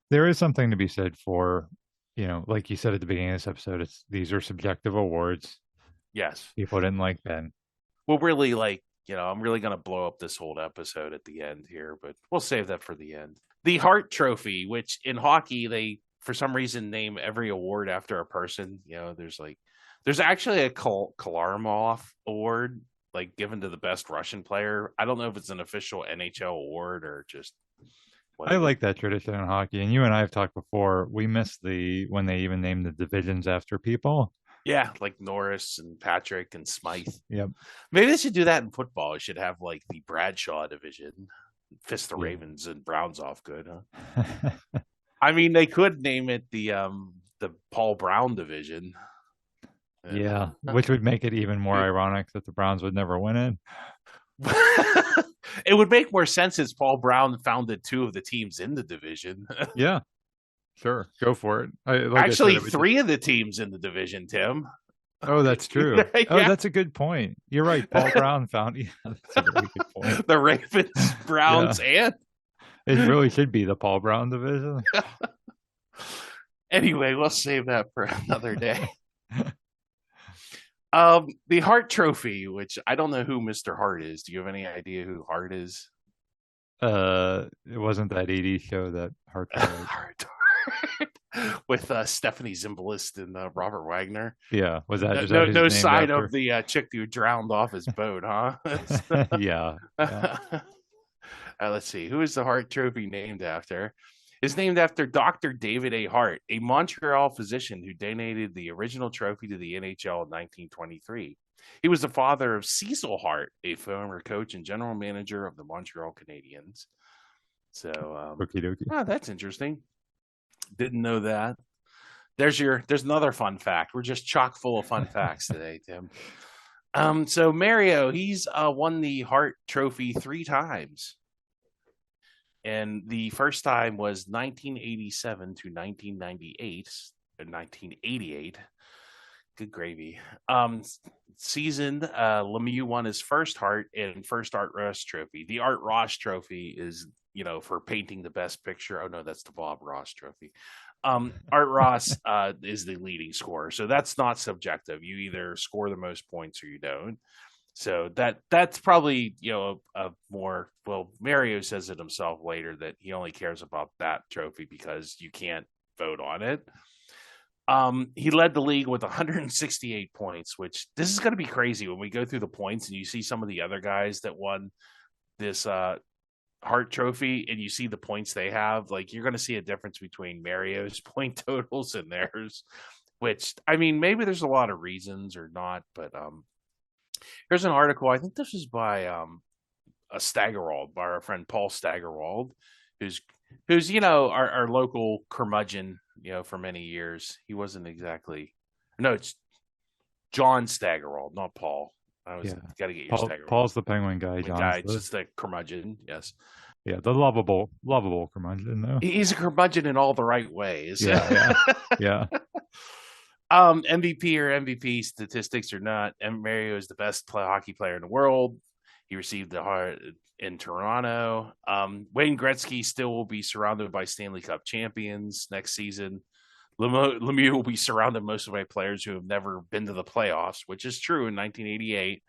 Speaker 2: There is something to be said for, like you said at the beginning of this episode, these are subjective awards.
Speaker 1: yes,
Speaker 2: People didn't like Ben.
Speaker 1: well, really, like I'm really gonna blow up this whole episode at the end here, but we'll save that for the end. The Hart Trophy, which in hockey they for some reason name every award after a person. There's actually a Kalarmov Award like given to the best Russian player. I don't know if it's an official NHL award or just what
Speaker 2: I
Speaker 1: it is.
Speaker 2: like that tradition in hockey, and you and I have talked before. We miss when they even name the divisions after people.
Speaker 1: Yeah, like Norris and Patrick and Smythe.
Speaker 2: Yep.
Speaker 1: Maybe they should do that in football. It should have like the Bradshaw division, fist the
Speaker 2: Yeah.
Speaker 1: Ravens and Browns off good, huh? I mean, they could name it the Paul Brown division. And
Speaker 2: Yeah, which would make it even more ironic that the Browns would never win it.
Speaker 1: it would make more sense as Paul Brown founded two of the teams in the division.
Speaker 2: Yeah, sure, go for it. Like I said,
Speaker 1: Actually,
Speaker 2: it would just.
Speaker 1: three of the teams in the division, Tim.
Speaker 2: Oh, that's true. Oh,
Speaker 1: Yeah,
Speaker 2: that's a good point. You're right. Paul Brown found. Yeah, that's a really good point.
Speaker 1: the Ravens,
Speaker 2: Yeah,
Speaker 1: Browns, and
Speaker 2: it really should be the Paul Brown division.
Speaker 1: anyway, we'll save that for another day. The Hart Trophy, which I don't know who Mr. Hart is. Do you have any idea who Hart is?
Speaker 2: It wasn't that 80s show that Hartford.
Speaker 1: Hart. With Stephanie Zimbalist and Robert Wagner.
Speaker 2: Yeah, was that
Speaker 1: No,
Speaker 2: just
Speaker 1: no,
Speaker 2: his
Speaker 1: no
Speaker 2: named
Speaker 1: sign
Speaker 2: after?
Speaker 1: of the chick who drowned off his boat, huh?
Speaker 2: Yeah, yeah.
Speaker 1: Let's see. Who is the Hart Trophy named after? It's named after Dr. David A. Hart, a Montreal physician who donated the original trophy to the NHL in 1923. He was the father of Cecil Hart, a former coach and general manager of the Montreal Canadiens. So,
Speaker 2: Okie dokie.
Speaker 1: that's interesting. Didn't know that. There's another fun fact. We're just chock full of fun facts today, Tim. So Mario, he's won the Hart Trophy 3 times. And the first time was 1987 to 1998, or 1988. Good gravy. Season, Lemieux won his first Hart and first Art Ross Trophy. The Art Ross Trophy is, for painting the best picture. Oh no, that's the Bob Ross Trophy. Art Ross is the leading scorer, so that's not subjective. You either score the most points or you don't. So that's probably a more, well, Mario says it himself later that he only cares about that trophy because you can't vote on it. He led the league with 168 points, which this is going to be crazy when we go through the points and you see some of the other guys that won this Hart Trophy and you see the points they have. Like you're going to see a difference between Mario's point totals and theirs, which I mean maybe there's a lot of reasons or not, but here's an article. I think this is by a Staggerwald, by our friend Paul Staggerwald, who's our local curmudgeon, for many years. He wasn't exactly. No, it's John Staggerwald, not Paul. I was
Speaker 2: Yeah.
Speaker 1: got to get your Staggerwald.
Speaker 2: Paul's the penguin guy. John's
Speaker 1: just the curmudgeon. Yes.
Speaker 2: Yeah, the lovable curmudgeon though.
Speaker 1: He's a curmudgeon in all the right ways.
Speaker 2: Yeah, yeah.
Speaker 1: MVP or MVP statistics or not, Mario is the best hockey player in the world. He received the Hart in Toronto. Wayne Gretzky still will be surrounded by Stanley Cup champions next season. Lemieux will be surrounded mostly by players who have never been to the playoffs, which is true in 1988.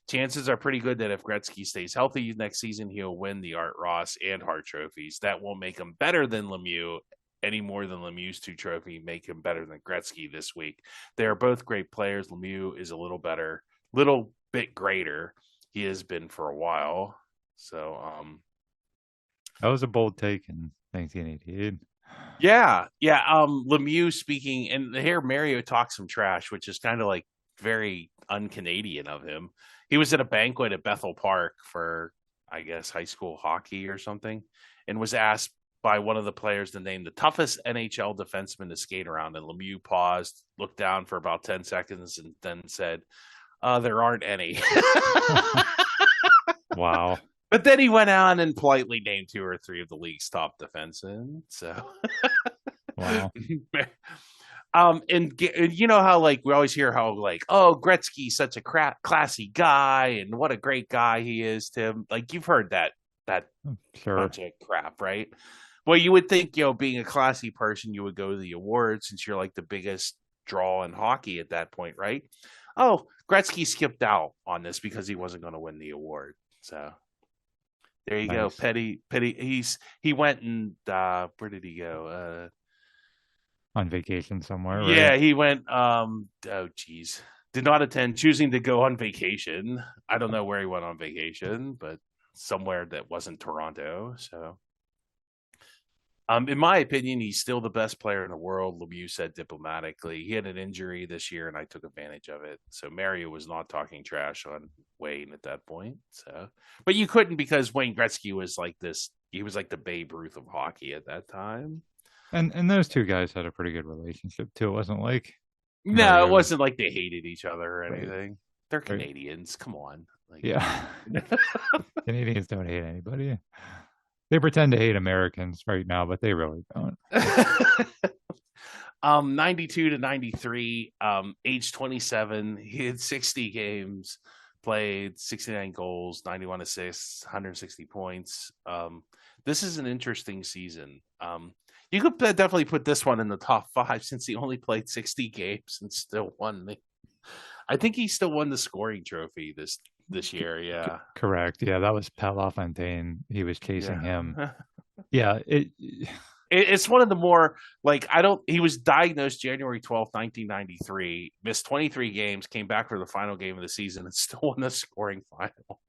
Speaker 1: Chances are pretty good that if Gretzky stays healthy next season, he'll win the Art Ross and Hart trophies. That won't make him better than Lemieux any more than Lemieux's 2 trophy make him better than Gretzky this week. They are both great players. Lemieux is a little bit greater. He has been for a while. So
Speaker 2: that was a bold take in 1988.
Speaker 1: Yeah, yeah. Lemieux speaking, and here Mario talks some trash, which is kind of like very un-Canadian of him. He was at a banquet at Bethel Park for, I guess, high school hockey or something, and was asked by one of the players to name the toughest NHL defenseman to skate around. And Lemieux paused, looked down for about 10 seconds, and then said, "There aren't any."
Speaker 2: Wow.
Speaker 1: But then he went on and politely named two or three of the league's top defensemen. So
Speaker 2: Wow.
Speaker 1: and you know how like we always hear how like, oh, Gretzky's such a classy guy and what a great guy he is, Tim. Like you've heard that
Speaker 2: Sure.
Speaker 1: bunch of crap, right? Well, you would think, being a classy person, you would go to the awards since you're like the biggest draw in hockey at that point, right? Oh, Gretzky skipped out on this because he wasn't going to win the award. So there you go.
Speaker 2: Nice.
Speaker 1: Petty. He went and where did he go?
Speaker 2: On vacation somewhere, right?
Speaker 1: Yeah, he went. Oh, geez, did not attend, choosing to go on vacation. I don't know where he went on vacation, but somewhere that wasn't Toronto. So, in my opinion, he's still the best player in the world. Lemieux said diplomatically. He had an injury this year, and I took advantage of it. So Mario was not talking trash on Wayne at that point. So, but you couldn't because Wayne Gretzky was like this. He was like the Babe Ruth of hockey at that time.
Speaker 2: And those two guys had a pretty good relationship too. It wasn't like
Speaker 1: No, it
Speaker 2: Mario,
Speaker 1: wasn't like they hated each other or
Speaker 2: right?
Speaker 1: anything. They're
Speaker 2: Right.
Speaker 1: Canadians. Come on. Like
Speaker 2: Yeah. Canadians don't hate anybody. They pretend to hate Americans right now, but they really don't.
Speaker 1: 92 to 93, age 27, he had 60 games played, 69 goals, 91 assists, 160 points. This is an interesting season. You could definitely put this one in the top five since he only played 60 games and still won the I think he still won the scoring trophy this year. Yeah,
Speaker 2: Correct. Yeah, that was Pat LaFontaine. He was chasing
Speaker 1: yeah.
Speaker 2: him. Yeah,
Speaker 1: It's one of the more like I don't. He was diagnosed January 12th, 1993. Missed 23 games. Came back for the final game of the season and still won the scoring final.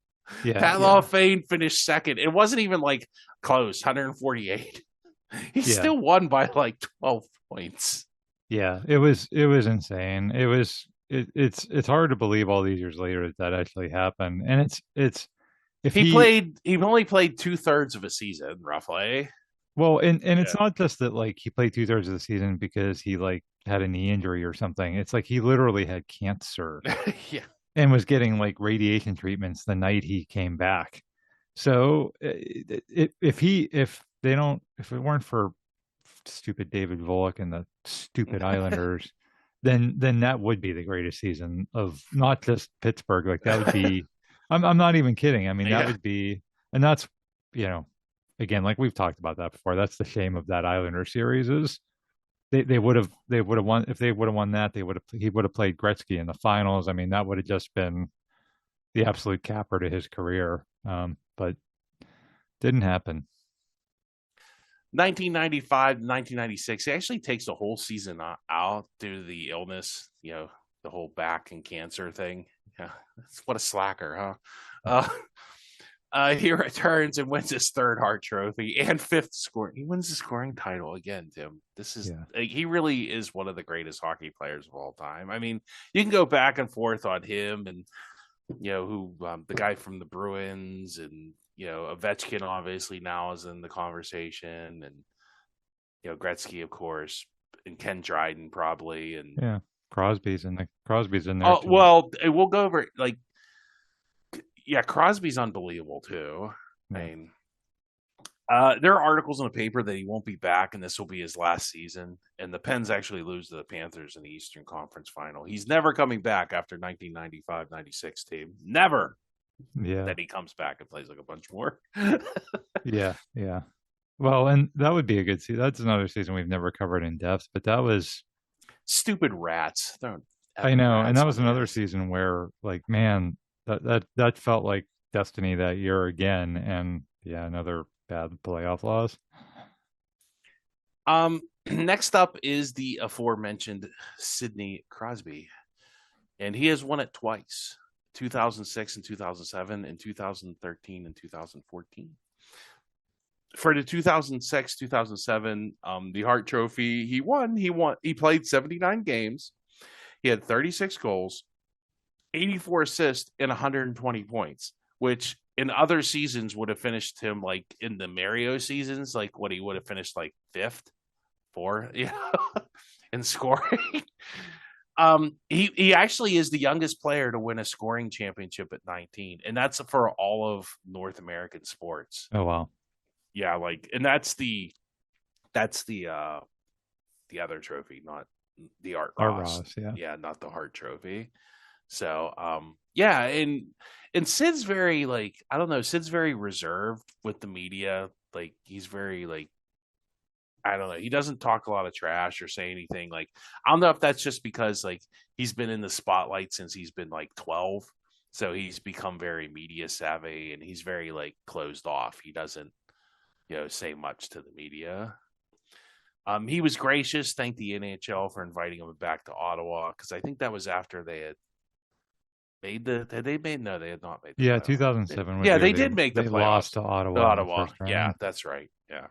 Speaker 2: yeah,
Speaker 1: Pat
Speaker 2: yeah,
Speaker 1: LaFontaine finished second. It wasn't even like close. 148. He
Speaker 2: yeah,
Speaker 1: still won by like 12 points.
Speaker 2: yeah. It was insane. It's hard to believe all these years later that that actually happened. And it's if
Speaker 1: He
Speaker 2: he
Speaker 1: played. He only played 2/3 of a season, roughly.
Speaker 2: well, and it's
Speaker 1: Yeah.
Speaker 2: not just that like he played 2/3 of the season because he like had a knee injury or something. It's like he literally had cancer
Speaker 1: Yeah.
Speaker 2: and was getting like radiation treatments the night he came back. So if it weren't for stupid David Volek and the stupid Islanders, then that would be the greatest season of not just Pittsburgh. Like that would be. I'm not even kidding. I mean that
Speaker 1: Yeah.
Speaker 2: would be, and that's you know, again like we've talked about that before. That's the shame of that Islander series is they would have won if they would have won that they would have he would have played Gretzky in the finals. I mean that would have just been the absolute capper to his career. But didn't happen.
Speaker 1: 1995 1996, he actually takes the whole season out due to the illness, the whole back and cancer thing. Yeah, what a slacker, huh? uh, he returns and wins his third Hart Trophy and fifth scoring. He wins the scoring title again, Tim. This is
Speaker 2: Yeah.
Speaker 1: like, he really is one of the greatest hockey players of all time. I mean, you can go back and forth on him and who the guy from the Bruins and Ovechkin obviously now is in the conversation, and Gretzky of course, and Ken Dryden probably, and
Speaker 2: Yeah. Crosby's in there too.
Speaker 1: well, we'll go over like yeah, Crosby's unbelievable too. I
Speaker 2: Yeah.
Speaker 1: mean, there are articles in the paper that he won't be back, and this will be his last season. And the Pens actually lose to the Panthers in the Eastern Conference Final. He's never coming back after 1995-96 team. Never.
Speaker 2: Yeah.
Speaker 1: Then he comes back and plays like a bunch more.
Speaker 2: Yeah. Yeah. Well, and that would be a good season. That's another season we've never covered in depth, but that was
Speaker 1: Stupid rats. They're
Speaker 2: I
Speaker 1: effing
Speaker 2: know, and
Speaker 1: rats
Speaker 2: that
Speaker 1: on
Speaker 2: was
Speaker 1: the
Speaker 2: another
Speaker 1: ice.
Speaker 2: season where like man, that felt like destiny that year again and yeah, another bad playoff loss.
Speaker 1: Next up is the aforementioned Sidney Crosby, and he has won it twice: 2006 and 2007, and 2013 and 2014. for the 2006 2007 the Hart Trophy, he won. He played 79 games. He had 36 goals, 84 assists, and 120 points, which in other seasons would have finished him like in the Mario seasons, like what he would have finished like fifth, fourth, in scoring. He actually is the youngest player to win a scoring championship at 19, and that's for all of North American sports.
Speaker 2: Oh wow.
Speaker 1: Yeah, like, and that's the other trophy, not the Art
Speaker 2: Art
Speaker 1: Ross.
Speaker 2: Ross, yeah.
Speaker 1: Yeah, not the Hart Trophy. So, yeah, and Sid's very like, I don't know, Sid's very reserved with the media. Like he's very like, I don't know, he doesn't talk a lot of trash or say anything. Like I don't know if that's just because like he's been in the spotlight since he's been like 12. So he's become very media savvy and he's very like closed off. He doesn't, say much to the media. He was gracious, thanked the NHL for inviting him back to Ottawa because I think that was after they had had they made no, they had not made the
Speaker 2: Yeah,
Speaker 1: playoff.
Speaker 2: 2007 was
Speaker 1: Yeah,
Speaker 2: the year
Speaker 1: they did make the
Speaker 2: they lost
Speaker 1: playoffs.
Speaker 2: to
Speaker 1: To
Speaker 2: Ottawa in the
Speaker 1: Ottawa.
Speaker 2: first
Speaker 1: Yeah,
Speaker 2: round.
Speaker 1: that's right. Yeah.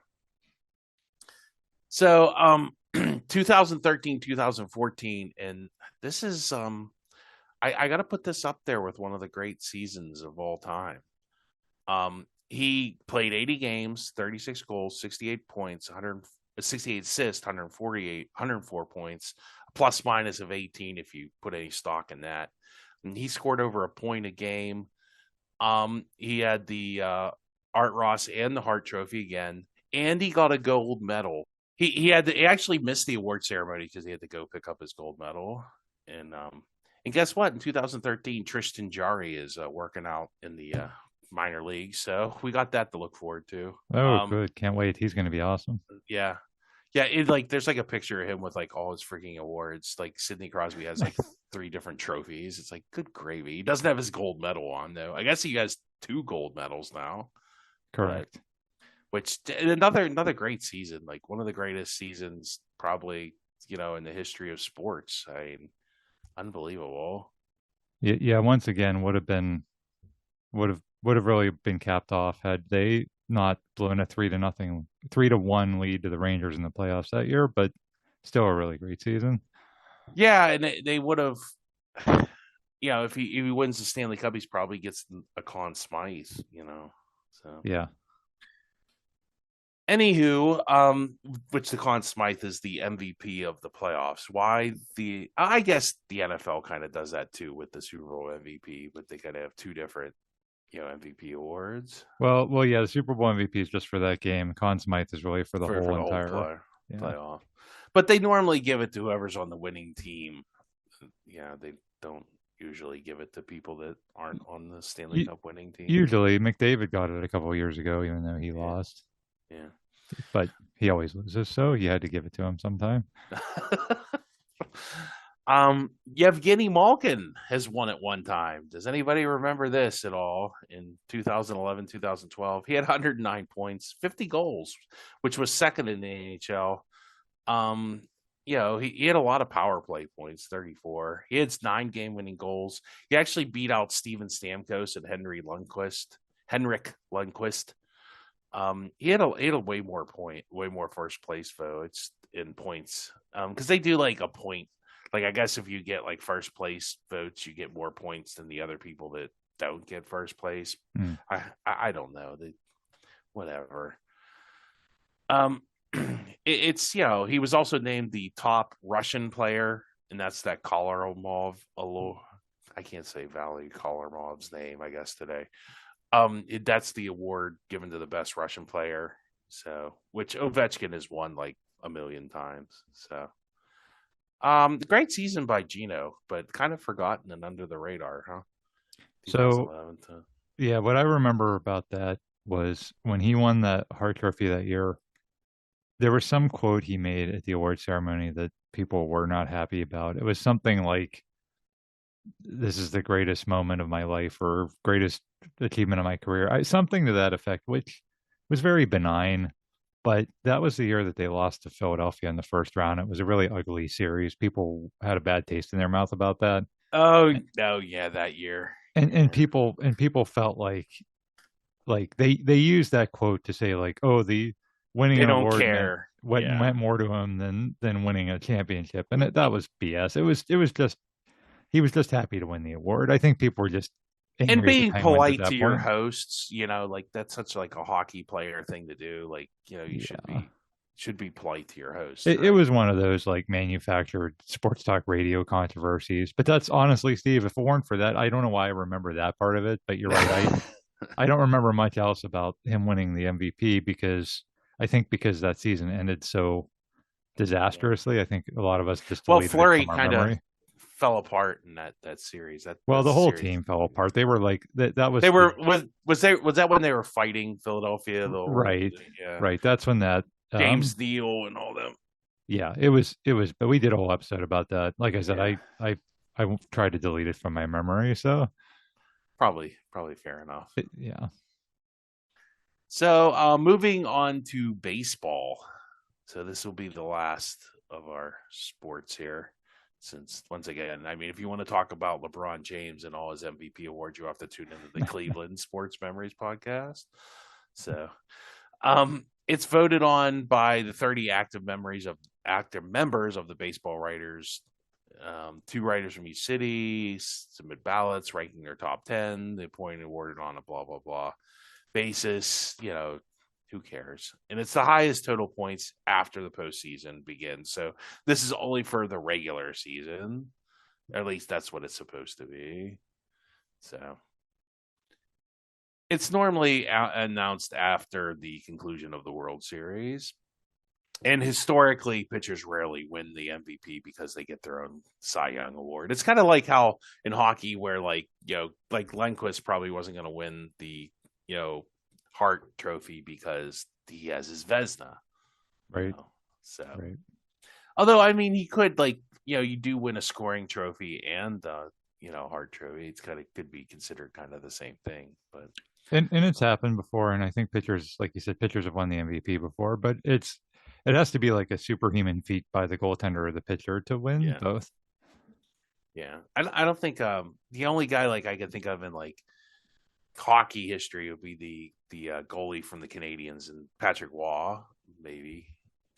Speaker 1: So 2013, 2014, and this is I gotta put this up there with one of the great seasons of all time. He played 80 games, 36 goals, 68 points, 168 assists, 148, 104 points, plus minus of 18 if you put any stock in that. And he scored over a point a game. He had the Art Ross and the Hart Trophy again, and he got a gold medal. He actually missed the award ceremony because he had to go pick up his gold medal. And guess what? In 2013, Tristan Jarry is working out in the minor leagues, so we got that to look forward to.
Speaker 2: Oh, good. Can't wait. He's going to be awesome.
Speaker 1: Yeah, yeah. It like there's like a picture of him with like all his freaking awards. Like Sidney Crosby has like three different trophies. It's like good gravy. He doesn't have his gold medal on though. I guess he has two gold medals now. But
Speaker 2: Correct.
Speaker 1: which another great season, like one of the greatest seasons probably in the history of sports. I mean, unbelievable.
Speaker 2: Yeah, yeah, once again would have really been capped off had they not blown a 3-0, 3-1 lead to the Rangers in the playoffs that year, but still a really great season.
Speaker 1: Yeah, and they would have. If he wins the Stanley Cup, he's probably gets a Conn Smythe. So
Speaker 2: Yeah.
Speaker 1: anywho, which the Conn Smythe is the MVP of the playoffs. Why I guess the NFL kind of does that too with the Super Bowl MVP, but they kind of have two different MVP awards
Speaker 2: Well, yeah, the Super Bowl MVP is just for that game. Conn Smythe is really for the
Speaker 1: for
Speaker 2: whole
Speaker 1: the whole
Speaker 2: entire. Yeah.
Speaker 1: playoff. But they normally give it to whoever's on the winning team. Yeah, they don't usually give it to people that aren't on the Stanley
Speaker 2: U-
Speaker 1: Cup winning team.
Speaker 2: Usually, McDavid got it a couple of years ago, even though he
Speaker 1: Yeah,
Speaker 2: lost.
Speaker 1: yeah.
Speaker 2: But he always loses, so you had to give it to him sometime.
Speaker 1: Yevgeny Malkin has won at one time. Does anybody remember this at all? In 2011, 2012, he had 109 points, 50 goals, which was second in the NHL. He had a lot of power play points, 34. He had 9 game-winning goals. He actually beat out Steven Stamkos and Henrik Lundqvist. He had a way more first place votes in points. Because they do like a point. Like I guess if you get like first place votes, you get more points than the other people that don't get first place.
Speaker 2: Mm.
Speaker 1: I don't know. Whatever. Um, it's he was also named the top Russian player, and that's that Kolarov. I can't say Valley Kolarov's name. I guess today. That's the award given to the best Russian player. So, which Ovechkin has won like a million times. So, great season by Gino, but kind of forgotten and under the radar, huh?
Speaker 2: So
Speaker 1: 2011
Speaker 2: yeah, what I remember about that was when he won that Hart Trophy that year. There was some quote he made at the award ceremony that people were not happy about. It was something like, "This is the greatest moment of my life" or "greatest achievement of my career," something to that effect, which was very benign. But that was the year that they lost to Philadelphia in the first round. It was a really ugly series. People had a bad taste in their mouth about that.
Speaker 1: Oh, oh yeah, that year.
Speaker 2: And
Speaker 1: Yeah.
Speaker 2: people felt like like they use that quote to say like, oh, the winning
Speaker 1: They
Speaker 2: an
Speaker 1: don't
Speaker 2: award meant
Speaker 1: care.
Speaker 2: what
Speaker 1: Yeah.
Speaker 2: meant more to him than winning a championship, and that was BS. It was just he was just happy to win the award. I think people were just
Speaker 1: And
Speaker 2: angry at the
Speaker 1: being
Speaker 2: Penguins at
Speaker 1: polite to
Speaker 2: that
Speaker 1: your
Speaker 2: point.
Speaker 1: hosts, like that's such like a hockey player thing to do. Like, you
Speaker 2: Yeah.
Speaker 1: should be polite to your hosts,
Speaker 2: It
Speaker 1: right?
Speaker 2: was one of those like manufactured sports talk radio controversies. But that's honestly, Steve, if it weren't for that, I don't know why I remember that part of it. But you're right. I don't remember much else about him winning the MVP because I think because that season ended so
Speaker 1: Yeah.
Speaker 2: disastrously, I think a lot of us just
Speaker 1: Well,
Speaker 2: deleted it
Speaker 1: Flurry
Speaker 2: from our
Speaker 1: kind of
Speaker 2: memory.
Speaker 1: fell apart in that series.
Speaker 2: Well,
Speaker 1: That
Speaker 2: the whole
Speaker 1: series.
Speaker 2: team fell apart. They were like that was
Speaker 1: They
Speaker 2: the
Speaker 1: were was that when they were fighting Philadelphia, the old
Speaker 2: right,
Speaker 1: yeah,
Speaker 2: right. That's when that
Speaker 1: James Neal and all them.
Speaker 2: yeah, it was but we did a whole episode about that. Like I said,
Speaker 1: Yeah.
Speaker 2: I tried to delete it from my memory, so
Speaker 1: Probably fair enough.
Speaker 2: yeah.
Speaker 1: So, moving on to baseball. So this will be the last of our sports here. Since once again, I mean, if you want to talk about LeBron James and all his MVP awards, you have to tune into the Cleveland Sports Memories podcast. So, it's voted on by the 30 active members of the baseball writers. Two writers from each city submit ballots ranking their top 10. The point awarded on a blah blah blah basis. Who cares? And it's the highest total points after the postseason begins. So this is only for the regular season. Or at least that's what it's supposed to be. So it's normally announced after the conclusion of the World Series. And historically, pitchers rarely win the MVP because they get their own Cy Young award. It's kind of like how in hockey, where like Lundqvist probably wasn't going to win the you know Hart Trophy because he has his Vesna.
Speaker 2: Right,
Speaker 1: So,
Speaker 2: right.
Speaker 1: although I mean, he could you do win a scoring trophy and Hart Trophy. It's kind of could be considered kind of the same thing, but
Speaker 2: And it's happened before, and I think pitchers, like you said, pitchers have won the MVP before, but it has to be like a superhuman feat by the goaltender or the pitcher to win
Speaker 1: yeah,
Speaker 2: both.
Speaker 1: yeah. I don't think the only guy like I could think of in like hockey history would be the goalie from the Canadians and Patrick Waugh, maybe.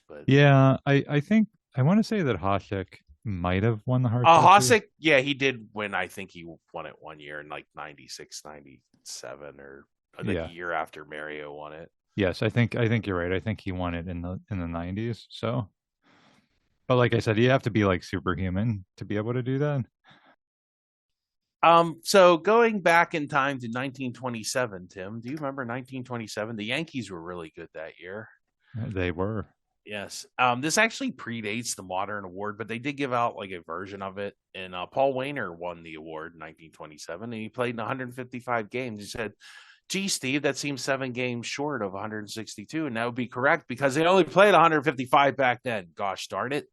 Speaker 1: But
Speaker 2: Yeah, I think I want to say that Hasek might have won the Hart Trophy.
Speaker 1: Hasek, yeah, he did win. I think he won it one year in like 96, 97, or like a
Speaker 2: Yeah.
Speaker 1: year after Mario won it.
Speaker 2: Yes, I think you're right. I think he won it in the 90s. So, but like I said, you have to be like superhuman to be able to do that.
Speaker 1: So going back in time to 1927, Tim, do you remember 1927? The Yankees were really good that year.
Speaker 2: They were.
Speaker 1: Yes. This actually predates the modern award, but they did give out like a version of it. And Paul Wainer won the award in 1927, and he played in 155 games. He said, "Gee, Steve, that seems 7 games short of 162," and that would be correct because they only played 155 back then. Gosh darn it!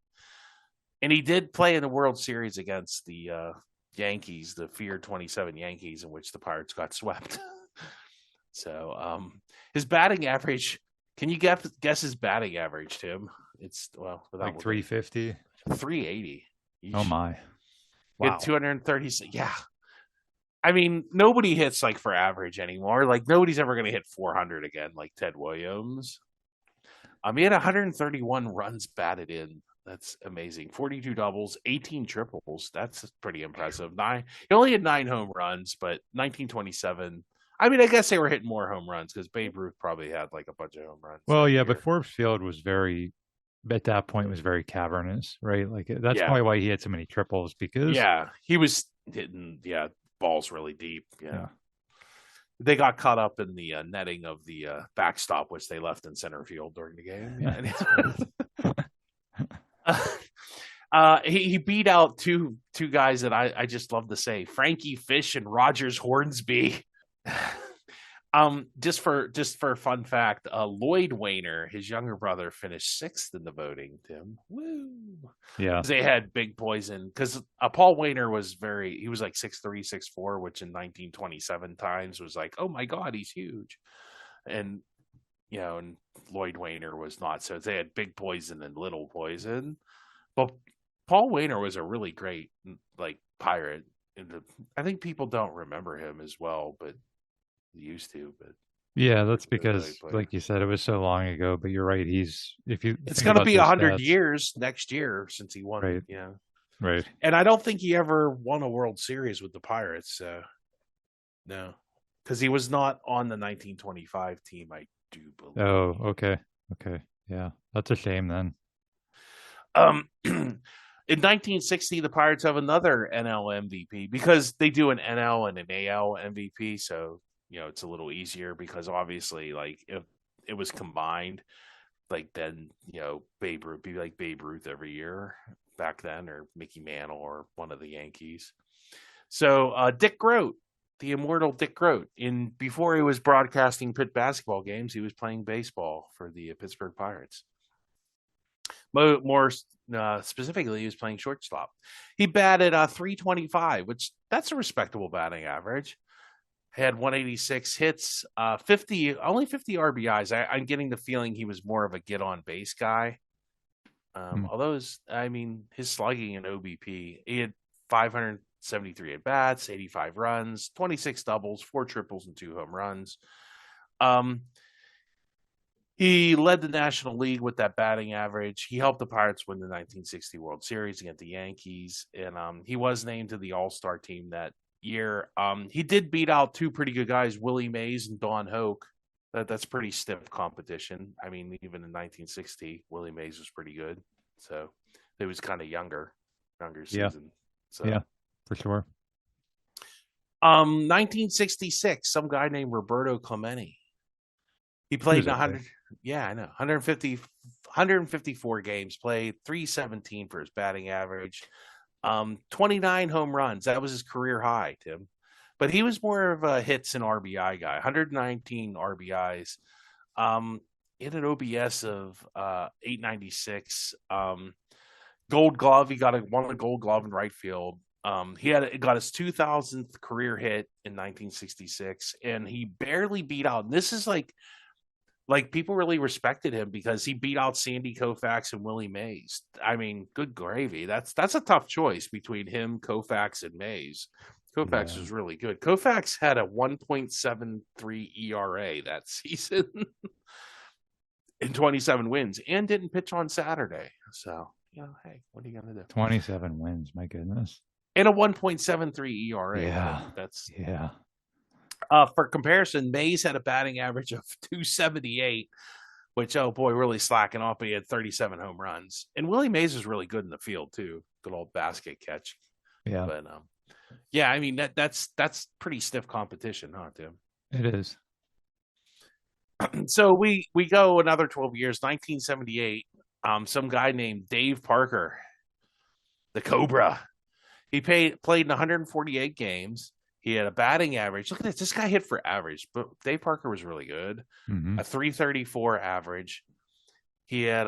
Speaker 1: And he did play in the World Series against the Yankees, the feared 27 Yankees, in which the Pirates got swept. So, his batting average. Can you guess his batting average, Tim? It's without
Speaker 2: Like
Speaker 1: looking,
Speaker 2: 350.
Speaker 1: 380.
Speaker 2: Oh
Speaker 1: Yeesh.
Speaker 2: my.
Speaker 1: He had
Speaker 2: Wow.
Speaker 1: 230. Yeah, I mean nobody hits like for average anymore. Like nobody's ever going to hit 400 again, like Ted Williams. He had 131 runs batted in. That's amazing. 42 doubles, 18 triples. That's pretty impressive. He only had 9 home runs, but 1927. I mean, I guess they were hitting more home runs because Babe Ruth probably had like a bunch of home runs
Speaker 2: Well,
Speaker 1: that
Speaker 2: yeah, but
Speaker 1: year.
Speaker 2: Forbes Field was very at that point was very cavernous, right? Like that's
Speaker 1: Yeah,
Speaker 2: probably why he had so many triples because
Speaker 1: yeah, he was hitting balls really deep. Yeah,
Speaker 2: yeah.
Speaker 1: they got caught up in the netting of the backstop, which they left in center field during the game.
Speaker 2: That's right.
Speaker 1: Yeah. He beat out two guys that I just love to say, Frankie Fish and Rogers Hornsby. Just for a fun fact, Lloyd Wainer, his younger brother, finished sixth in the voting. Tim, woo!
Speaker 2: Yeah.
Speaker 1: They had big poison because Paul Wainer he was like 6'3", 6'4", which in 1927 times was like, oh my god, he's huge, and and Lloyd Wainer was not. So they had big poison and little poison. But Paul Wainer was a really great like pirate. I think people don't remember him as well, but they used to. But
Speaker 2: Yeah, that's
Speaker 1: That he
Speaker 2: because,
Speaker 1: played.
Speaker 2: like you said, it was so long ago. But you're right. If you
Speaker 1: It's
Speaker 2: think
Speaker 1: going to
Speaker 2: about
Speaker 1: be
Speaker 2: those
Speaker 1: 100
Speaker 2: stats,
Speaker 1: years next year since he won.
Speaker 2: right,
Speaker 1: Yeah,
Speaker 2: right.
Speaker 1: and I don't think he ever won a World Series with the Pirates. So no, because he was not on the 1925 team. I do
Speaker 2: Oh,
Speaker 1: believe.
Speaker 2: okay, okay, yeah, that's a shame then.
Speaker 1: In 1960, the Pirates have another NL MVP because they do an NL and an AL MVP. So, it's a little easier because obviously, like, if it was combined, like, then, Babe Ruth be like Babe Ruth every year back then, or Mickey Mantle or one of the Yankees. So, Dick Groat, the immortal Dick Groat, before he was broadcasting Pitt basketball games, he was playing baseball for the Pittsburgh Pirates. More specifically, he was playing shortstop. He batted 325, which that's a respectable batting average. Had 186 hits, 50 RBIs. I'm getting the feeling he was more of a get on base guy.
Speaker 2: Hmm.
Speaker 1: Although his slugging and OBP, he had 573 at bats, 85 runs, 26 doubles, 4 triples, and 2 home runs. Um, He led the National League with that batting average. He helped the Pirates win the 1960 World Series against the Yankees, and he was named to the All Star team that year. He did beat out two pretty good guys, Willie Mays and Don Hoke. That's pretty stiff competition. I mean, even in 1960, Willie Mays was pretty good. So it was kind of younger
Speaker 2: Yeah,
Speaker 1: season.
Speaker 2: yeah,
Speaker 1: So,
Speaker 2: for sure.
Speaker 1: 1966, some guy named Roberto Clemente. He
Speaker 2: He
Speaker 1: played
Speaker 2: was
Speaker 1: in
Speaker 2: okay.
Speaker 1: 100, yeah, I know, 154 games played, 317 for his batting average, 29 home runs. That was his career high, Tim. But he was more of a hits and RBI guy, 119 RBIs. Um, he had an OBS of 896. Gold Glove, he won a Gold Glove in right field. Got his 2000th career hit in 1966, and he barely beat out. And this is like people really respected him because he beat out Sandy Koufax and Willie Mays. I mean, good gravy. That's a tough choice between him, Koufax, and Mays. Koufax
Speaker 2: Yeah.
Speaker 1: was really good. Koufax had a 1.73 ERA that season in 27 wins and didn't pitch on Saturday. So, hey, what are you going to do?
Speaker 2: 27 wins, my goodness.
Speaker 1: And a 1.73 ERA.
Speaker 2: Yeah,
Speaker 1: That's
Speaker 2: yeah.
Speaker 1: for comparison, Mays had a batting average of 278, which, oh boy, really slacking off. But he had 37 home runs. And Willie Mays was really good in the field, too. Good old basket catch.
Speaker 2: Yeah,
Speaker 1: But yeah, I mean, that's pretty stiff competition, huh, Tim?
Speaker 2: it is.
Speaker 1: So we go another 12 years, 1978. Some guy named Dave Parker, the Cobra. He played in 148 games. He had a batting average. Look at this. This guy hit for average, but Dave Parker was really good.
Speaker 2: Hmm.
Speaker 1: A 334 average. He had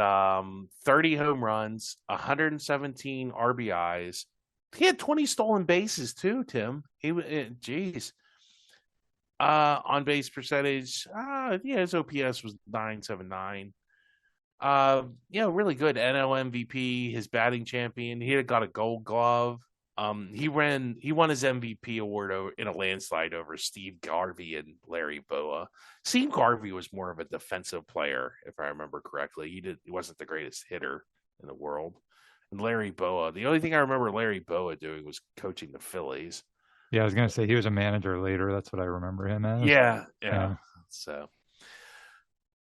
Speaker 1: 30 home runs, 117 RBIs. He had 20 stolen bases too, Tim. Geez. On base percentage, yeah, his OPS was 979. Really good NL MVP, his batting champion. He had got a Gold Glove. He won his MVP award in a landslide over Steve Garvey and Larry Boa. Steve Garvey was more of a defensive player, if I remember correctly. He wasn't the greatest hitter in the world. And Larry Boa, the only thing I remember Larry Boa doing was coaching the Phillies.
Speaker 2: Yeah, I was gonna say he was a manager later. That's what I remember him as.
Speaker 1: Yeah, yeah.
Speaker 2: Yeah.
Speaker 1: So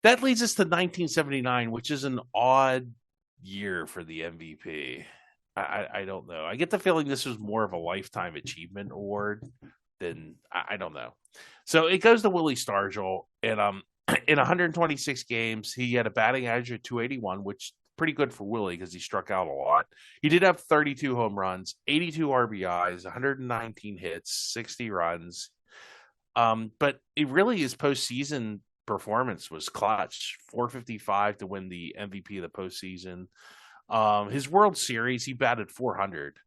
Speaker 1: that leads us to 1979, which is an odd year for the MVP. I don't know. I get the feeling this was more of a lifetime achievement award than I don't know. So it goes to Willie Stargell, and in 126 games, he had a batting average of 281, which pretty good for Willie because he struck out a lot. He did have 32 home runs, 82 RBIs, 119 hits, 60 runs. But it really his postseason performance was clutch. 455 to win the MVP of the postseason. His World Series, he batted 400,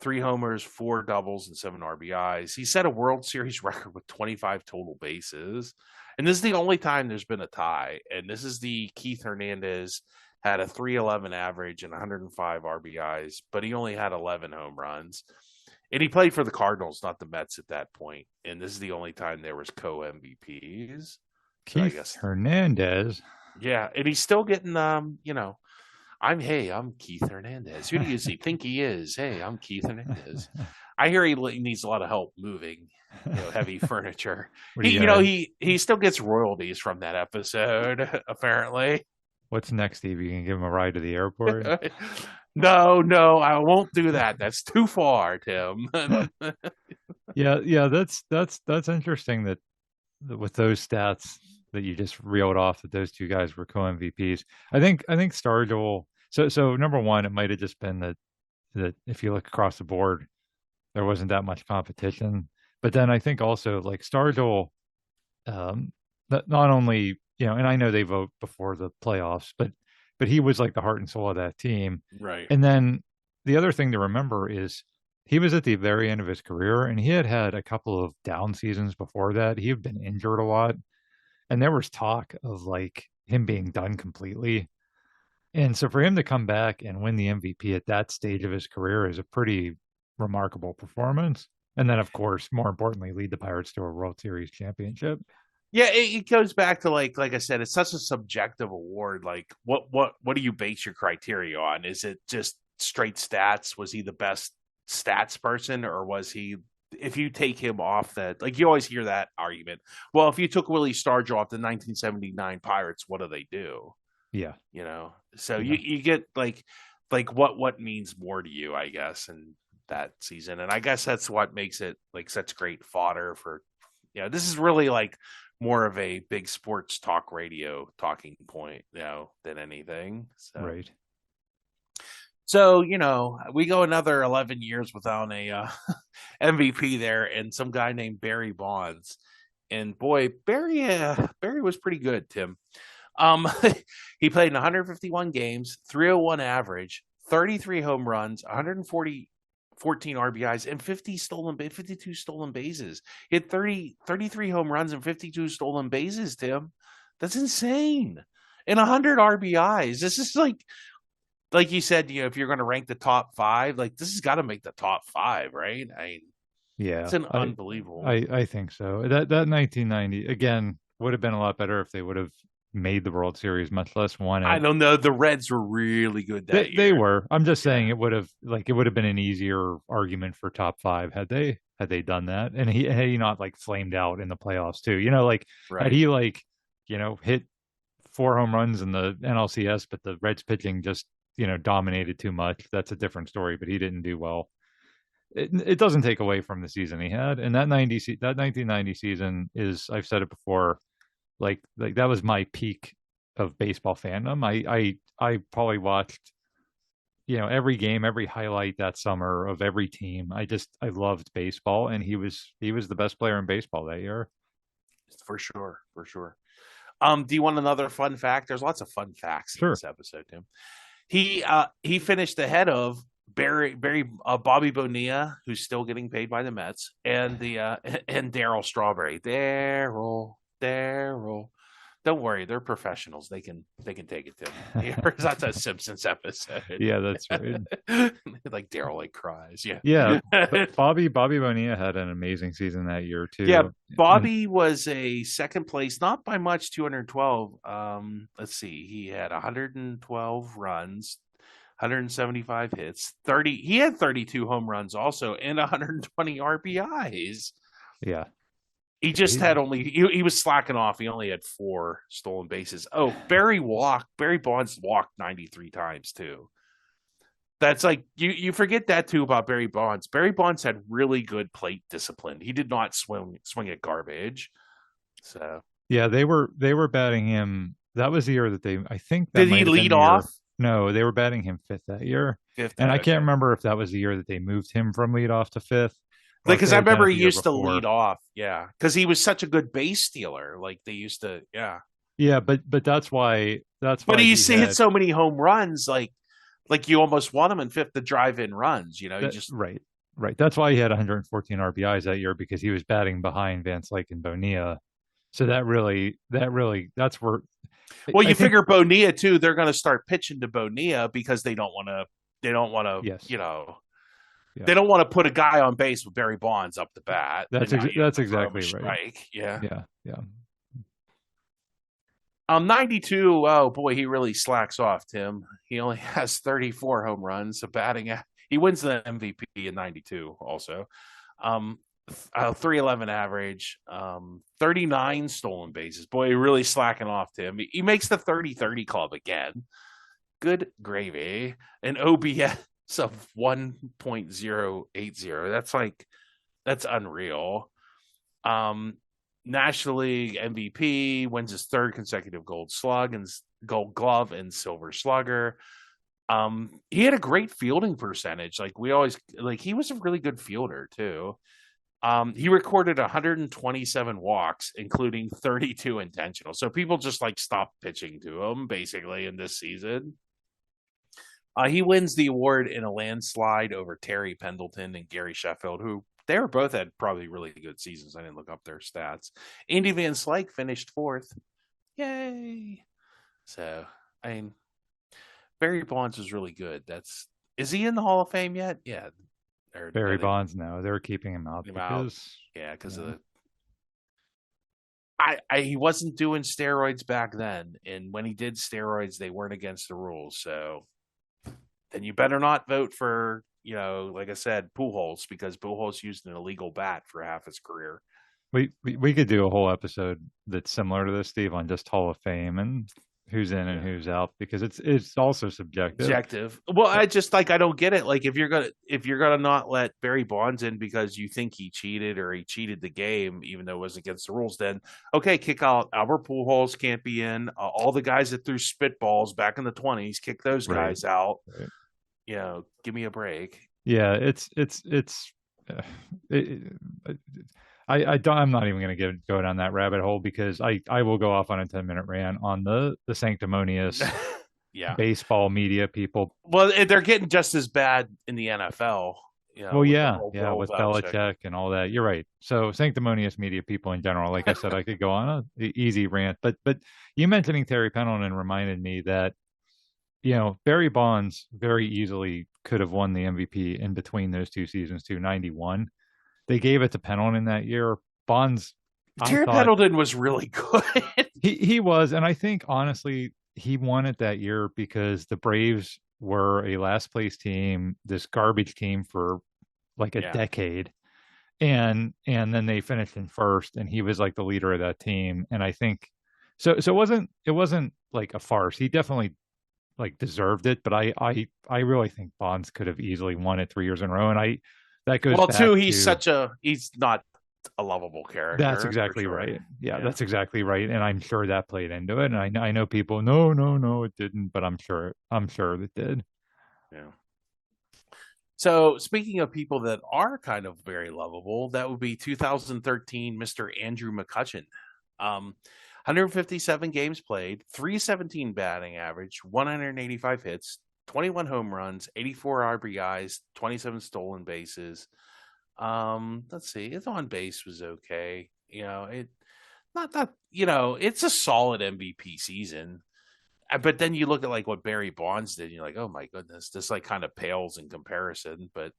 Speaker 1: 3 homers, 4 doubles, and 7 RBIs. He set a World Series record with 25 total bases. And this is the only time there's been a tie. And this is the Keith Hernandez had a 311 average and 105 RBIs, but he only had 11 home runs. And he played for the Cardinals, not the Mets at that point. And this is the only time there was co MVPs. So I
Speaker 2: Keith
Speaker 1: guess,
Speaker 2: Hernandez.
Speaker 1: yeah, and he's still getting I'm Keith Hernandez. Who do you see think he is? Hey, I'm Keith Hernandez. I hear he needs a lot of help moving, heavy furniture.
Speaker 2: What do
Speaker 1: He,
Speaker 2: you
Speaker 1: you know,
Speaker 2: got?
Speaker 1: he still gets royalties from that episode, apparently.
Speaker 2: What's next, Steve? You can give him a ride to the airport.
Speaker 1: No, no, I won't do that. That's too far, Tim.
Speaker 2: Yeah, yeah, that's interesting that with those stats that you just reeled off that those two guys were co-MVPs. I think Stargell. So number one, it might have just been that if you look across the board, there wasn't that much competition. But then I think also like Stargell, that not only and I know they vote before the playoffs, but he was like the heart and soul of that team.
Speaker 1: Right.
Speaker 2: And then the other thing to remember is he was at the very end of his career, and he had had a couple of down seasons before that. He had been injured a lot, and there was talk of like him being done completely. And so for him to come back and win the MVP at that stage of his career is a pretty remarkable performance. And then, of course, more importantly, lead the Pirates to a World Series championship.
Speaker 1: Yeah, it goes back to like I said, it's such a subjective award. Like, what do you base your criteria on? Is it just straight stats? Was he the best stats person, or was he? If you take him off that, like you always hear that argument. Well, if you took Willie Stargell off the 1979 Pirates, what do they do?
Speaker 2: Yeah,
Speaker 1: So you
Speaker 2: yeah,
Speaker 1: you get like what means more to you, I guess, in that season, and I guess that's what makes it like such great fodder for. This is really like more of a big sports talk radio talking point, than anything. So,
Speaker 2: right.
Speaker 1: so we go another 11 years without a MVP there, and some guy named Barry Bonds, and boy, Barry was pretty good, Tim. Um, he played in 151 games, 301 average, 33 home runs, 14 RBIs, and 52 stolen bases. He had 33 home runs and 52 stolen bases, Tim. That's insane. And 100 RBIs. This is like you said, if you're going to rank the top five, like this has got to make the top five, right? It's
Speaker 2: Yeah,
Speaker 1: an
Speaker 2: I,
Speaker 1: unbelievable.
Speaker 2: I think so. That 1990 again would have been a lot better if they would have made the World Series, much less won
Speaker 1: I
Speaker 2: it.
Speaker 1: don't know. The Reds were really good
Speaker 2: They
Speaker 1: that
Speaker 2: they
Speaker 1: year.
Speaker 2: were. I'm just saying
Speaker 1: Yeah,
Speaker 2: it would have been an easier argument for top five had they done that, and he had he not like flamed out in the playoffs too. Like had
Speaker 1: right.
Speaker 2: he like hit four home runs in the NLCS, but the Reds pitching just dominated too much. That's a different story. But he didn't do well. It doesn't take away from the season he had, and that 1990 season is, I've said it before, like that was my peak of baseball fandom. I probably watched every game, every highlight that summer of every team. I loved baseball, and he was the best player in baseball that year.
Speaker 1: For sure, for sure. Do you want another fun fact? There's lots of fun facts in
Speaker 2: Sure.
Speaker 1: this episode, Tim. He finished ahead of Bobby Bonilla, who's still getting paid by the Mets, and the and Daryl Strawberry. Daryl. Don't worry, they're professionals. They can take it, Tim. That's a Simpsons episode.
Speaker 2: Yeah, that's right.
Speaker 1: Like Daryl like cries. Yeah.
Speaker 2: Yeah, but Bobby Bonilla had an amazing season that year
Speaker 1: Yeah,
Speaker 2: too. And
Speaker 1: Bobby was a second place, not by much, 212. Let's see, he had 112 runs, 175 hits, 30. He had 32 home runs also, and 120 RBIs.
Speaker 2: yeah,
Speaker 1: He
Speaker 2: yeah,
Speaker 1: just had only he was slacking off. He only had 4 stolen bases. Oh, Barry Bonds walked 93 times too. That's like you forget that too about Barry Bonds. Barry Bonds had really good plate discipline. He did not swing at garbage. So
Speaker 2: yeah, they were batting him. That was the year that I think that
Speaker 1: did he
Speaker 2: might have been
Speaker 1: lead
Speaker 2: the year.
Speaker 1: off?
Speaker 2: No, they were batting him fifth that year.
Speaker 1: Fifth.
Speaker 2: And I can't
Speaker 1: Okay.
Speaker 2: remember if that was the year that they moved him from leadoff to fifth, or
Speaker 1: Like,
Speaker 2: if
Speaker 1: because
Speaker 2: it
Speaker 1: I
Speaker 2: had been
Speaker 1: remember
Speaker 2: at
Speaker 1: he
Speaker 2: the year
Speaker 1: used to lead
Speaker 2: before.
Speaker 1: off. Yeah, because he was such a good base stealer. Like they used to. Yeah,
Speaker 2: Yeah, but that's why
Speaker 1: but
Speaker 2: he
Speaker 1: hit
Speaker 2: had
Speaker 1: so many home runs. Like you almost want him in fifth to drive in runs. You
Speaker 2: that
Speaker 1: just
Speaker 2: right. Right. That's why he had 114 RBIs that year, because he was batting behind Van Slyke and Bonilla. So that's where
Speaker 1: well,
Speaker 2: I
Speaker 1: you
Speaker 2: think
Speaker 1: figure Bonilla too. They're going to start pitching to Bonilla because they don't want to. They don't want to.
Speaker 2: yes. Yeah.
Speaker 1: They don't want to put a guy on base with Barry Bonds up the bat, and now you have
Speaker 2: That's
Speaker 1: to throw him a
Speaker 2: exactly right.
Speaker 1: strike. Yeah.
Speaker 2: Yeah. Yeah.
Speaker 1: '92. Oh boy, he really slacks off. Tim. He only has 34 home runs. A batting. He wins the MVP in '92. Also, 311 average. 39 stolen bases. Boy, he really slacking off. Tim. He makes the 30-30 club again. Good gravy. An OBS of 1.080. That's unreal. Um, National League MVP, wins his third consecutive Gold Glove and Silver Slugger. He had a great fielding percentage. He was a really good fielder too. He recorded 127 walks, including 32 intentional. So people just like stopped pitching to him basically in this season. He wins the award in a landslide over Terry Pendleton and Gary Sheffield, who they were both had probably really good seasons. I didn't look up their stats. Andy Van Slyke finished fourth. Yay! So, I mean, Barry Bonds was really good. Is he in the Hall of Fame yet? Yeah. Or
Speaker 2: Barry Bonds, no, they're keeping him out
Speaker 1: him out?
Speaker 2: because
Speaker 1: Yeah, because of
Speaker 2: yeah.
Speaker 1: the. He wasn't doing steroids back then, and when he did steroids, they weren't against the rules. So then you better not vote for, like I said, Pujols, because Pujols used an illegal bat for half his career.
Speaker 2: We could do a whole episode that's similar to this, Steve, on just Hall of Fame and who's in and
Speaker 1: Yeah.
Speaker 2: who's out because it's also subjective.
Speaker 1: Objective. Well, I don't get it. Like if you're gonna not let Barry Bonds in because you think he cheated or he cheated the game, even though it was against the rules, then okay, kick out Albert Pujols can't be in. All the guys that threw spitballs back in the '20s, kick those
Speaker 2: Right.
Speaker 1: guys out.
Speaker 2: Right.
Speaker 1: Give me a break.
Speaker 2: Yeah, uh, it, I'm not even going to go down that rabbit hole because I will go off on a 10-minute rant on the sanctimonious
Speaker 1: Yeah.
Speaker 2: baseball media people.
Speaker 1: Well, they're getting just as bad in the NFL.
Speaker 2: Well,
Speaker 1: With the
Speaker 2: yeah,
Speaker 1: whole
Speaker 2: yeah,
Speaker 1: Bill
Speaker 2: with
Speaker 1: Belichick.
Speaker 2: Belichick and all that. You're right. So sanctimonious media people in general, like I said, I could go on a easy rant, but you mentioning Terry Pendleton reminded me that Barry Bonds very easily could have won the MVP in between those two seasons, 91. They gave it to Pendleton that year. Bonds, I
Speaker 1: Terry
Speaker 2: thought
Speaker 1: Pendleton was really good.
Speaker 2: he was, and I think honestly he won it that year because the Braves were a last place team, this garbage team for like a
Speaker 1: Yeah.
Speaker 2: decade, and then they finished in first, and he was like the leader of that team, and I think so it wasn't like a farce. He definitely like deserved it, but I really think Bonds could have easily won it 3 years in a row, and I that goes
Speaker 1: Well,
Speaker 2: back
Speaker 1: too,
Speaker 2: to
Speaker 1: he's not a lovable
Speaker 2: that's
Speaker 1: character for
Speaker 2: exactly
Speaker 1: sure.
Speaker 2: right. Yeah,
Speaker 1: Yeah.
Speaker 2: that's exactly right, and I'm sure that played into it. And I know people, no, no, no, it didn't, but I'm sure it did.
Speaker 1: Yeah. So speaking of people that are kind of very lovable, that would be 2013 Mr. Andrew McCutchen. 157 games played, 317 batting average, 185 hits, 21 home runs, 84 RBIs, 27 stolen bases. Let's see, his on base was okay. It not that it's a solid MVP season. But then you look at like what Barry Bonds did, and you're like, oh my goodness, this like kind of pales in comparison. But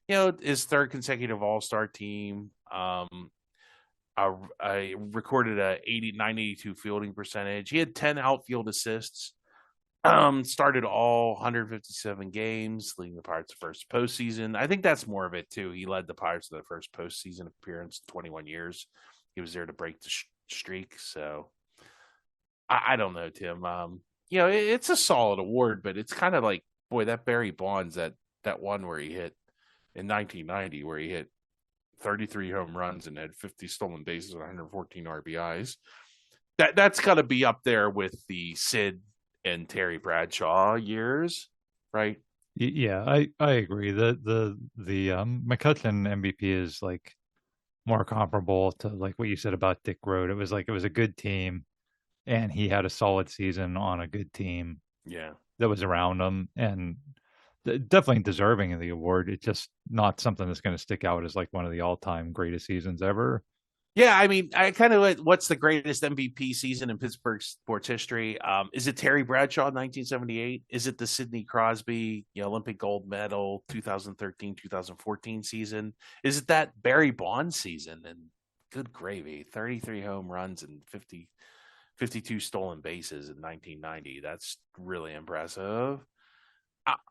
Speaker 1: his third consecutive All Star team. I recorded a 982 fielding percentage. He had 10 outfield assists. Started all 157 games, leading the Pirates' first postseason. I think that's more of it too. He led the Pirates to their first postseason appearance in 21 years. He was there to break the streak. So I don't know, Tim. It's a solid award, but it's kind of like, boy, that Barry Bonds, that one where he hit in 1990, where he hit 33 home runs and had 50 stolen bases and 114 RBIs. That's got to be up there with the Sid and Terry Bradshaw years, right?
Speaker 2: Yeah, I agree. The McCutcheon MVP is like more comparable to like what you said about Dick Road. It was a good team, and he had a solid season on a good team
Speaker 1: Yeah.
Speaker 2: that was around him, and definitely deserving of the award. It's just not something that's going to stick out as like one of the all-time greatest seasons ever.
Speaker 1: Yeah, I mean, I kind of what's the greatest MVP season in Pittsburgh sports history? Is it Terry Bradshaw 1978? Is it the Sidney Crosby Olympic gold medal 2013 2014 season? Is it that Barry Bonds season? And good gravy, 33 home runs and 52 stolen bases in 1990. That's really impressive.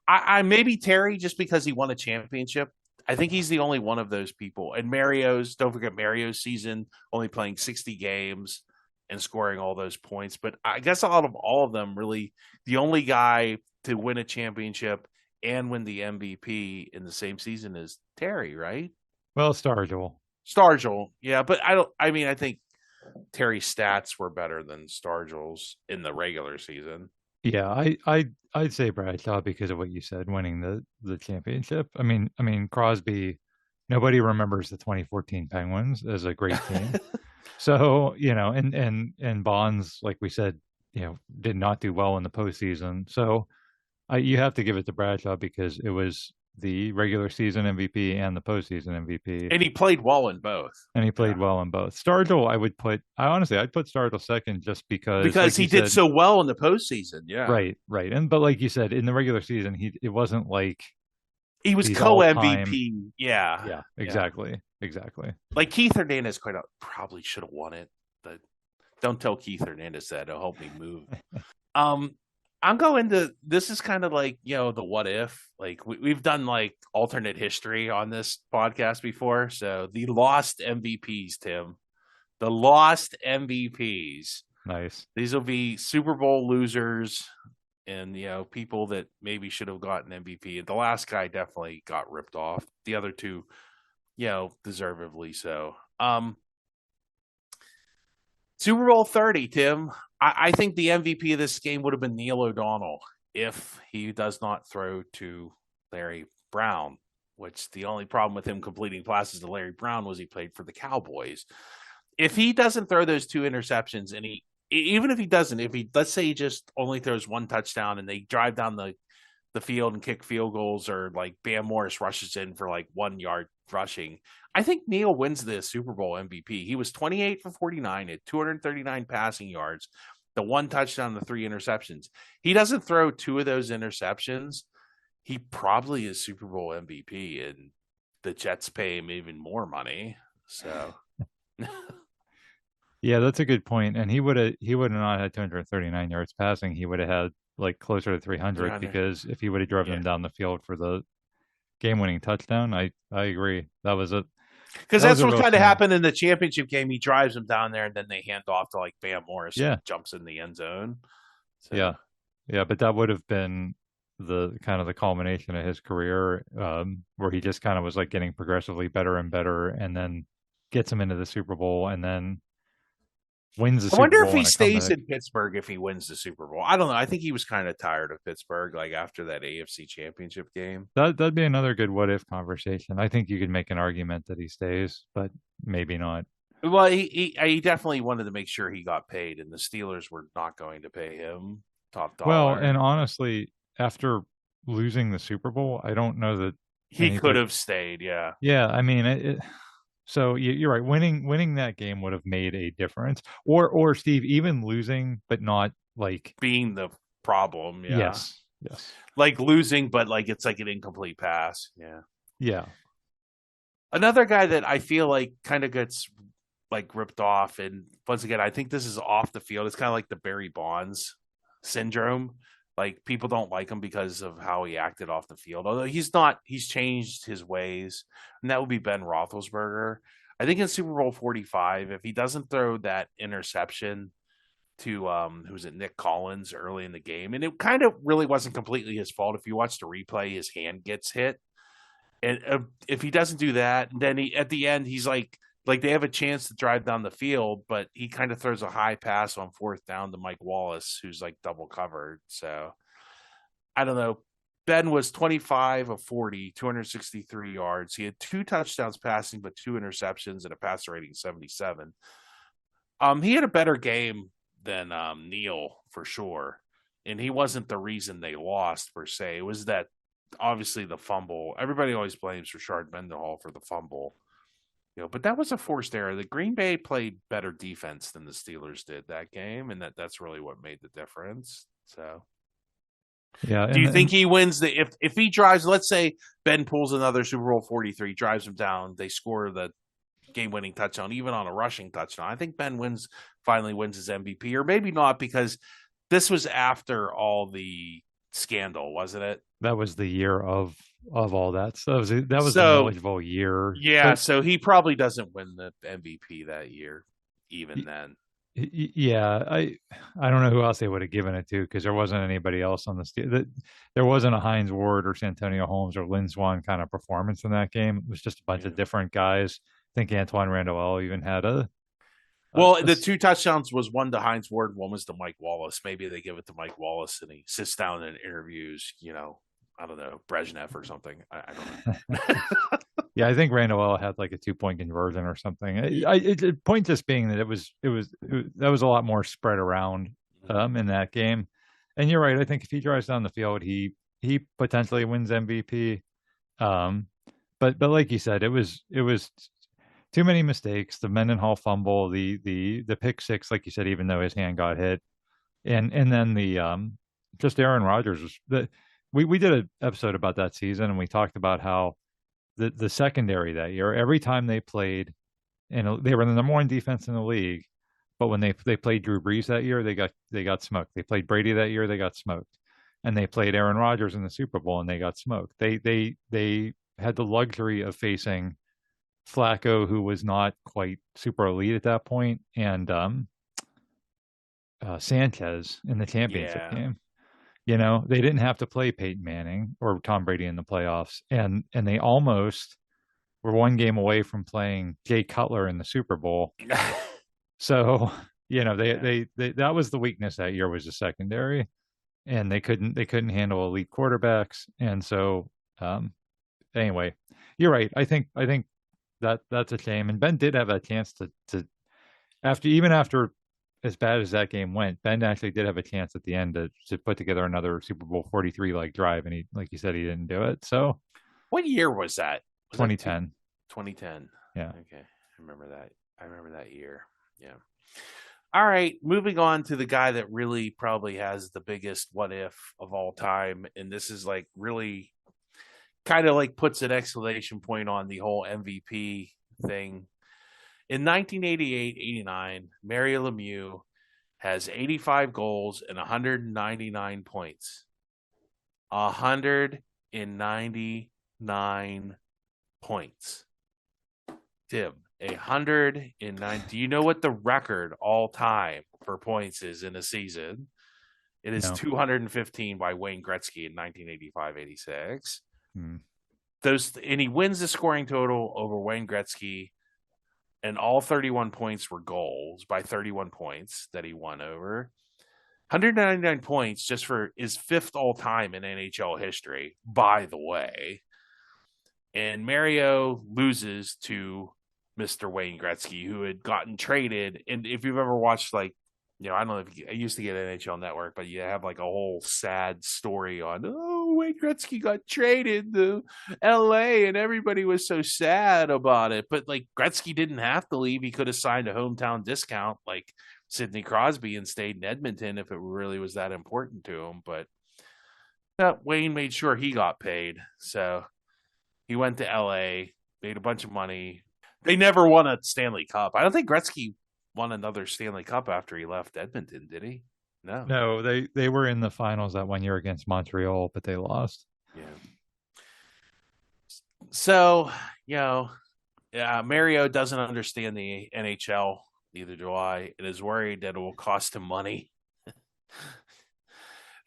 Speaker 1: I maybe Terry just because he won a championship. I think he's the only one of those people. And Mario's, don't forget Mario's season, only playing 60 games and scoring all those points. But I guess out of all of them, really, the only guy to win a championship and win the MVP in the same season is Terry, right?
Speaker 2: Well, Stargell.
Speaker 1: Stargell, yeah, but I don't. I mean, I think Terry's stats were better than Stargell's in the regular season.
Speaker 2: Yeah, I'd say Bradshaw because of what you said, winning the championship. I mean Crosby. Nobody remembers the 2014 Penguins as a great team. So and Bonds, like we said, did not do well in the postseason. So you have to give it to Bradshaw because it was the regular season MVP and the postseason MVP,
Speaker 1: And he played well in both.
Speaker 2: and he played
Speaker 1: Yeah.
Speaker 2: well in both. Stargell, I'd put Stargell second just because,
Speaker 1: Because
Speaker 2: like
Speaker 1: he
Speaker 2: you
Speaker 1: did
Speaker 2: said,
Speaker 1: so well in the postseason. Yeah.
Speaker 2: right, right, and but like you said, in the regular season, it wasn't like
Speaker 1: He was
Speaker 2: these
Speaker 1: co
Speaker 2: all time.
Speaker 1: MVP. Yeah.
Speaker 2: Yeah,
Speaker 1: Yeah.
Speaker 2: exactly, exactly.
Speaker 1: Like Keith Hernandez probably should have won it, but don't tell Keith Hernandez that. It'll help me move. Um, I'm going to this is kind of like, the what if. Like we've done like alternate history on this podcast before. So the lost MVPs, Tim. The lost MVPs.
Speaker 2: Nice.
Speaker 1: These will be Super Bowl losers and people that maybe should have gotten MVP. The last guy definitely got ripped off. The other two, deservedly so. Super Bowl 30, Tim. I think the MVP of this game would have been Neil O'Donnell if he does not throw to Larry Brown, which the only problem with him completing passes to Larry Brown was he played for the Cowboys. If he doesn't throw those two interceptions, and even if he doesn't, let's say he just only throws one touchdown and they drive down the field and kick field goals, or like Bam Morris rushes in for like 1 yard rushing, I think Neil wins the Super Bowl MVP. He was 28 for 49 at 239 passing yards, the one touchdown, the three interceptions. He doesn't throw two of those interceptions, he probably is Super Bowl MVP, and the Jets pay him even more money. So
Speaker 2: Yeah, that's a good point. And he would have not had 239 yards passing. He would have had like closer to 300
Speaker 1: 300,
Speaker 2: because if he would have driven
Speaker 1: yeah.
Speaker 2: them down the field for the game-winning touchdown, I agree.
Speaker 1: Because
Speaker 2: That was
Speaker 1: that's
Speaker 2: a
Speaker 1: what
Speaker 2: real
Speaker 1: kind of
Speaker 2: shame.
Speaker 1: happened in the championship game. He drives them down there, and then they hand off to like Bam Morris, who
Speaker 2: Yeah,
Speaker 1: jumps in the end zone.
Speaker 2: yeah,
Speaker 1: So
Speaker 2: yeah. But that would have been the kind of the culmination of his career, where he just kind of was like getting progressively better and better, and then gets him into the Super Bowl, and then wins the
Speaker 1: I
Speaker 2: Super
Speaker 1: wonder if
Speaker 2: Bowl
Speaker 1: he
Speaker 2: in a
Speaker 1: stays
Speaker 2: comeback.
Speaker 1: in Pittsburgh if he wins the Super Bowl. I don't know. I think he was kind of tired of Pittsburgh, like after that AFC Championship game.
Speaker 2: That'd be another good what if conversation. I think you could make an argument that he stays, but maybe not.
Speaker 1: Well, he definitely wanted to make sure he got paid, and the Steelers were not going to pay him top
Speaker 2: Well, and
Speaker 1: dollar.
Speaker 2: honestly, after losing the Super Bowl, I don't know that
Speaker 1: He could
Speaker 2: anybody.
Speaker 1: have stayed, yeah,
Speaker 2: Yeah, I mean, so you're right. Winning that game would have made a difference. Or Steve, even losing, but not like
Speaker 1: being the problem, yeah,
Speaker 2: yes, yes,
Speaker 1: like losing, but like it's like an incomplete pass, yeah.
Speaker 2: yeah,
Speaker 1: Another guy that I feel like kind of gets like ripped off, and once again, I think this is off the field. It's kind of like the Barry Bonds syndrome. Like people don't like him because of how he acted off the field. Although he's not, he's changed his ways, and that would be Ben Roethlisberger. I think in Super Bowl 45, if he doesn't throw that interception to who's it, Nick Collins early in the game, and it kind of really wasn't completely his fault. If you watch the replay, his hand gets hit, and if he doesn't do that, then he at the end he's like they have a chance to drive down the field, but he kind of throws a high pass on fourth down to Mike Wallace, who's like double covered. So I don't know. Ben was 25 of 40, 263 yards. He had two touchdowns passing, but two interceptions and a passer rating 77. He had a better game than Neil for sure, and he wasn't the reason they lost per se. It was that obviously the fumble. Everybody always blames Rashard Mendenhall for the fumble, but that was a forced error. The Green Bay played better defense than the Steelers did that game, and that's really what made the difference. So,
Speaker 2: yeah.
Speaker 1: do you think
Speaker 2: And
Speaker 1: he wins the if he drives? Let's say Ben pulls another Super Bowl 43, drives them down, they score the game-winning touchdown, even on a rushing touchdown. I think Ben finally wins his MVP, or maybe not, because this was after all the scandal, wasn't it?
Speaker 2: That was the year of all that. So that was the
Speaker 1: So
Speaker 2: knowledgeable year.
Speaker 1: yeah,
Speaker 2: But
Speaker 1: so he probably doesn't win the MVP that year, even then.
Speaker 2: yeah, I don't know who else they would have given it to because there wasn't anybody else on the there wasn't a Hines Ward or Santonio Holmes or Lynn Swan kind of performance in that game. It was just a bunch of
Speaker 1: Yeah.
Speaker 2: different guys. I think Antoine Randall even had
Speaker 1: Well,
Speaker 2: a
Speaker 1: the two touchdowns was one to Heinz Ward, one was to Mike Wallace. Maybe they give it to Mike Wallace and he sits down and interviews, I don't know, Brezhnev or something. I don't know.
Speaker 2: yeah, I think Randall had like a 2 point conversion or something. Point just being that that was a lot more spread around in that game. And you're right. I think if he drives down the field, he potentially wins MVP. Um, but like you said, it was too many mistakes. The Mendenhall fumble, the pick six, like you said, even though his hand got hit, and then the just Aaron Rodgers was we did an episode about that season and we talked about how the secondary that year, every time they played, and they were the number one defense in the league, but when they played Drew Brees that year, they got smoked. They played Brady that year, they got smoked, and they played Aaron Rodgers in the Super Bowl and they got smoked. They had the luxury of facing Flacco, who was not quite super elite at that point, and Sanchez in the championship
Speaker 1: Yeah.
Speaker 2: game. They didn't have to play Peyton Manning or Tom Brady in the playoffs, and they almost were one game away from playing Jay Cutler in the Super Bowl. So,
Speaker 1: Yeah.
Speaker 2: they that was the weakness that year was the secondary, and they couldn't handle elite quarterbacks, and so anyway, you're right. I think that's a shame. And Ben did have a chance to after as bad as that game went, Ben actually did have a chance at the end to put together another Super Bowl 43 like drive, and he, like you said, he didn't do it. So
Speaker 1: What year was that? Was that
Speaker 2: 2010,
Speaker 1: 2010?
Speaker 2: yeah,
Speaker 1: Okay. I remember that. I remember that year. Yeah. All right. Moving on to the guy that really probably has the biggest what if of all time. And this is like really kind of like puts an exclamation point on the whole MVP thing. In 1988-89, Mario Lemieux has 85 goals and 199 points. 199 points. Tim, 109. Do you know what the record all time for points is in a season? It is
Speaker 2: no,
Speaker 1: 215 by Wayne Gretzky in 1985-86.
Speaker 2: mm,
Speaker 1: And he wins the scoring total over Wayne Gretzky, and all 31 points were goals by 31 points that he won over. 199 points just for is fifth all time in NHL history, by the way. And Mario loses to Mr. Wayne Gretzky, who had gotten traded. And if you've ever watched, like, I don't know if I used to get NHL Network, but you have like a whole sad story on, oh, Wayne Gretzky got traded to LA and everybody was so sad about it. But like Gretzky didn't have to leave. He could have signed a hometown discount like Sidney Crosby and stayed in Edmonton if it really was that important to him. But Wayne made sure he got paid. So he went to LA, made a bunch of money. They never won a Stanley Cup. I don't think Gretzky won another Stanley Cup after he left Edmonton, did he? No.
Speaker 2: no, they were in the finals that 1 year against Montreal, but they lost.
Speaker 1: Yeah. So, Mario doesn't understand the NHL. Neither do I. And is worried that it will cost him money.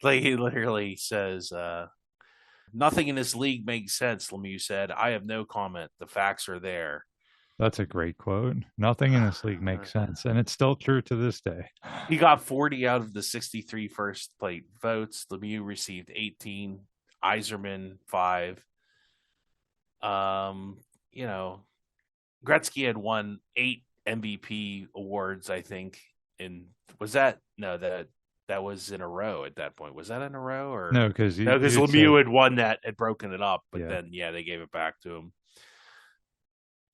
Speaker 1: Like he literally says, nothing in this league makes sense, Lemieux said. I have no comment. The facts are there.
Speaker 2: That's a great quote. Nothing in this league makes sense, and it's still true to this day.
Speaker 1: He got 40 out of the 63 first plate votes. Lemieux received 18, Yzerman 5. You know, Gretzky had won 8 MVP awards, I think. And was that that was in a row at that point? Was that in a row or
Speaker 2: No, because
Speaker 1: no? Because Lemieux had won that, had broken it up, but
Speaker 2: yeah.
Speaker 1: then they gave it back to him.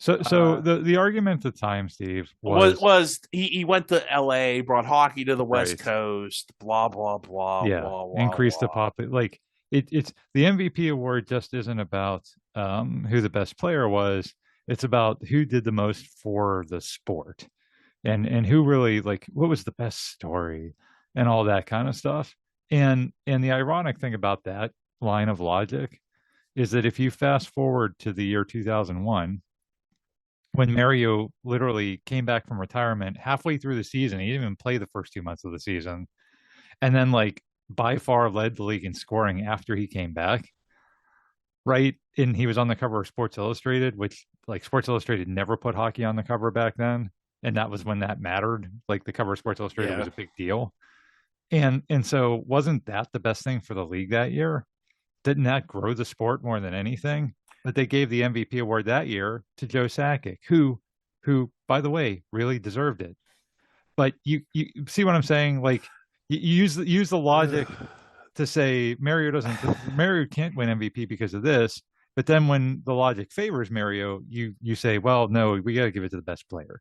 Speaker 2: So the argument at the time, Steve,
Speaker 1: was he went to L.A., brought hockey to the West
Speaker 2: right.
Speaker 1: Coast, blah blah blah
Speaker 2: Yeah,
Speaker 1: blah blah
Speaker 2: increase the
Speaker 1: blah.
Speaker 2: pop. Like it's the MVP award just isn't about who the best player was. It's about who did the most for the sport, and who really, like, what was the best story and all that kind of stuff. And the ironic thing about that line of logic is that if you fast forward to the year 2001, when Mario literally came back from retirement halfway through the season, he didn't even play the first 2 months of the season, and then like by far led the league in scoring after he came back, right? And he was on the cover of Sports Illustrated, which, like, Sports Illustrated never put hockey on the cover back then, and that was when that mattered. Like, the cover of Sports Illustrated
Speaker 1: Yeah.
Speaker 2: was a big deal. And so wasn't that the best thing for the league that year? Didn't that grow the sport more than anything? But they gave the MVP award that year to Joe Sakic, who, by the way, really deserved it. But you see what I'm saying? Like, you use the logic to say Mario can't win MVP because of this. But then when the logic favors Mario, you say, well, no, we got to give it to the best player.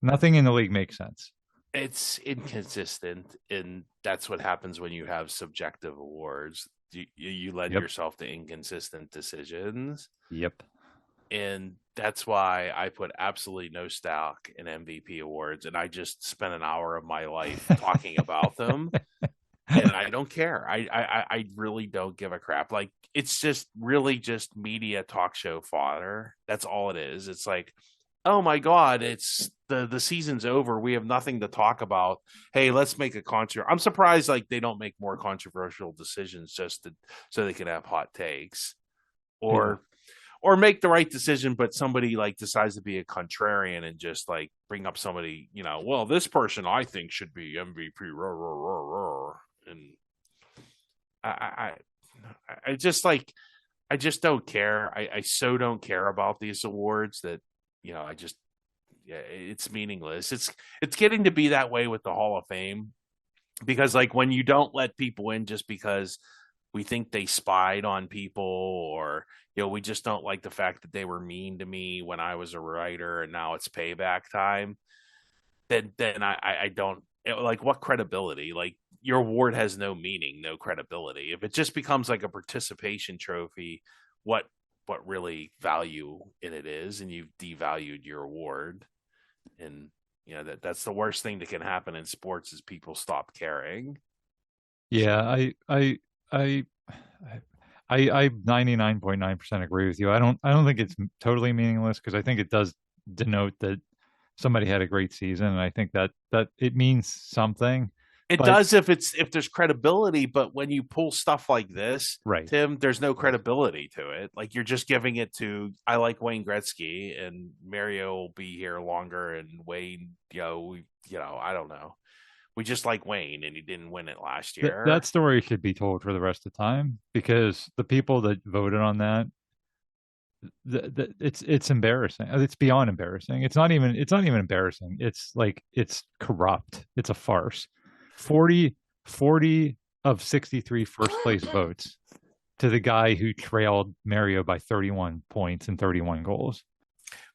Speaker 2: Nothing in the league makes sense.
Speaker 1: It's inconsistent, and that's what happens when you have subjective awards. You lend
Speaker 2: Yep.
Speaker 1: yourself to inconsistent decisions.
Speaker 2: Yep.
Speaker 1: And that's why I put absolutely no stock in MVP awards, and I just spent an hour of my life talking about them. And I don't care. I really don't give a crap. Like, it's just really just media talk show fodder. That's all it is. It's like, oh my God, it's the season's over. We have nothing to talk about. Hey, let's make a concert. I'm surprised like they don't make more controversial decisions so they can have hot takes, or or make the right decision, but somebody like decides to be a contrarian and just like bring up somebody, well, this person I think should be MVP. And I just like, I just don't care. I so don't care about these awards that, it's meaningless. It's getting to be that way with the Hall of Fame, because like when you don't let people in just because we think they spied on people, or we just don't like the fact that they were mean to me when I was a writer and now it's payback time, then I don't like, what credibility? Like, your award has no meaning, no credibility. If it just becomes like a participation trophy, what really value in it is, and you've devalued your award. And that's the worst thing that can happen in sports, is people stop caring.
Speaker 2: Yeah, I 99.9% agree with you. I don't think it's totally meaningless, because I think it does denote that somebody had a great season, and I think that it means something.
Speaker 1: It
Speaker 2: But
Speaker 1: does if there's credibility, but when you pull stuff like this,
Speaker 2: right.
Speaker 1: Tim, there's no credibility to it. Like, you're just giving it to, I like Wayne Gretzky, and Mario will be here longer, and Wayne, I don't know. We just like Wayne, and he didn't win it last year.
Speaker 2: That story should be told for the rest of the time, because the people that voted on that, it's embarrassing. It's beyond embarrassing. It's not even embarrassing. It's like, it's corrupt. It's a farce. 40 of 63 first place votes to the guy who trailed Mario by 31 points and 31 goals.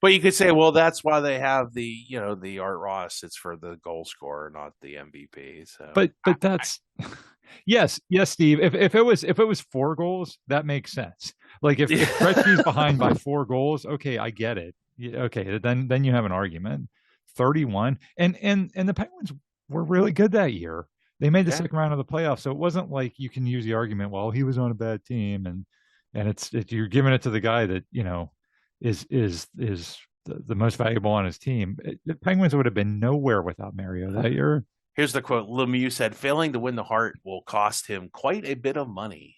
Speaker 1: But you could say, well, that's why they have the Art Ross. It's for the goal scorer, not the MVP. So,
Speaker 2: but that's yes, Steve. If it was 4 goals, that makes sense. Like, if Gretzky's behind by 4 goals, okay, I get it. Okay, then you have an argument. 31, and the Penguins were really good that year. They made the second round of the playoffs, so it wasn't like you can use the argument, well, he was on a bad team, and it's you're giving it to the guy that is the most valuable on his team. The Penguins would have been nowhere without Mario that year.
Speaker 1: Here's the quote. Lemieux said, "Failing to win the Hart will cost him quite a bit of money."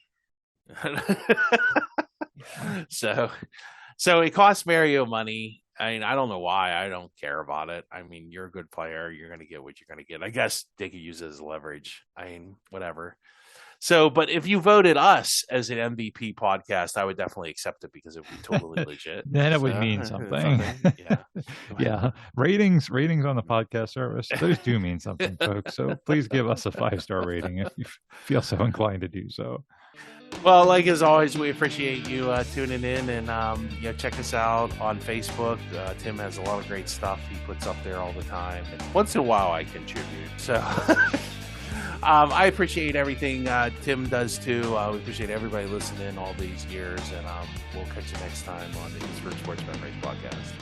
Speaker 1: So it cost Mario money. I mean, I don't know why. I don't care about it. I mean, you're a good player. You're going to get what you're going to get. I guess they could use it as leverage. I mean, whatever. So, but if you voted us as an MVP podcast, I would definitely accept it, because it would be totally legit.
Speaker 2: Then it would mean something.
Speaker 1: Yeah.
Speaker 2: Yeah. Ratings on the podcast service, those do mean something, folks. So please give us a 5-star rating if you feel so inclined to do so.
Speaker 1: Well, like as always, we appreciate you tuning in, and check us out on Facebook. Tim has a lot of great stuff he puts up there all the time, and once in a while I contribute. So I appreciate everything Tim does too. We appreciate everybody listening all these years, and we'll catch you next time on the Pittsburgh Sports Memories podcast.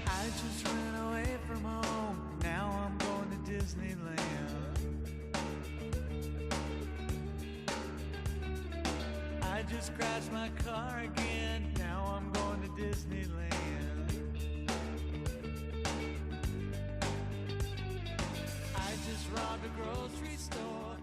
Speaker 3: I just ran away from home. Now I'm going to Disneyland. I just crashed my car again. Now I'm going to Disneyland. I just robbed a grocery store.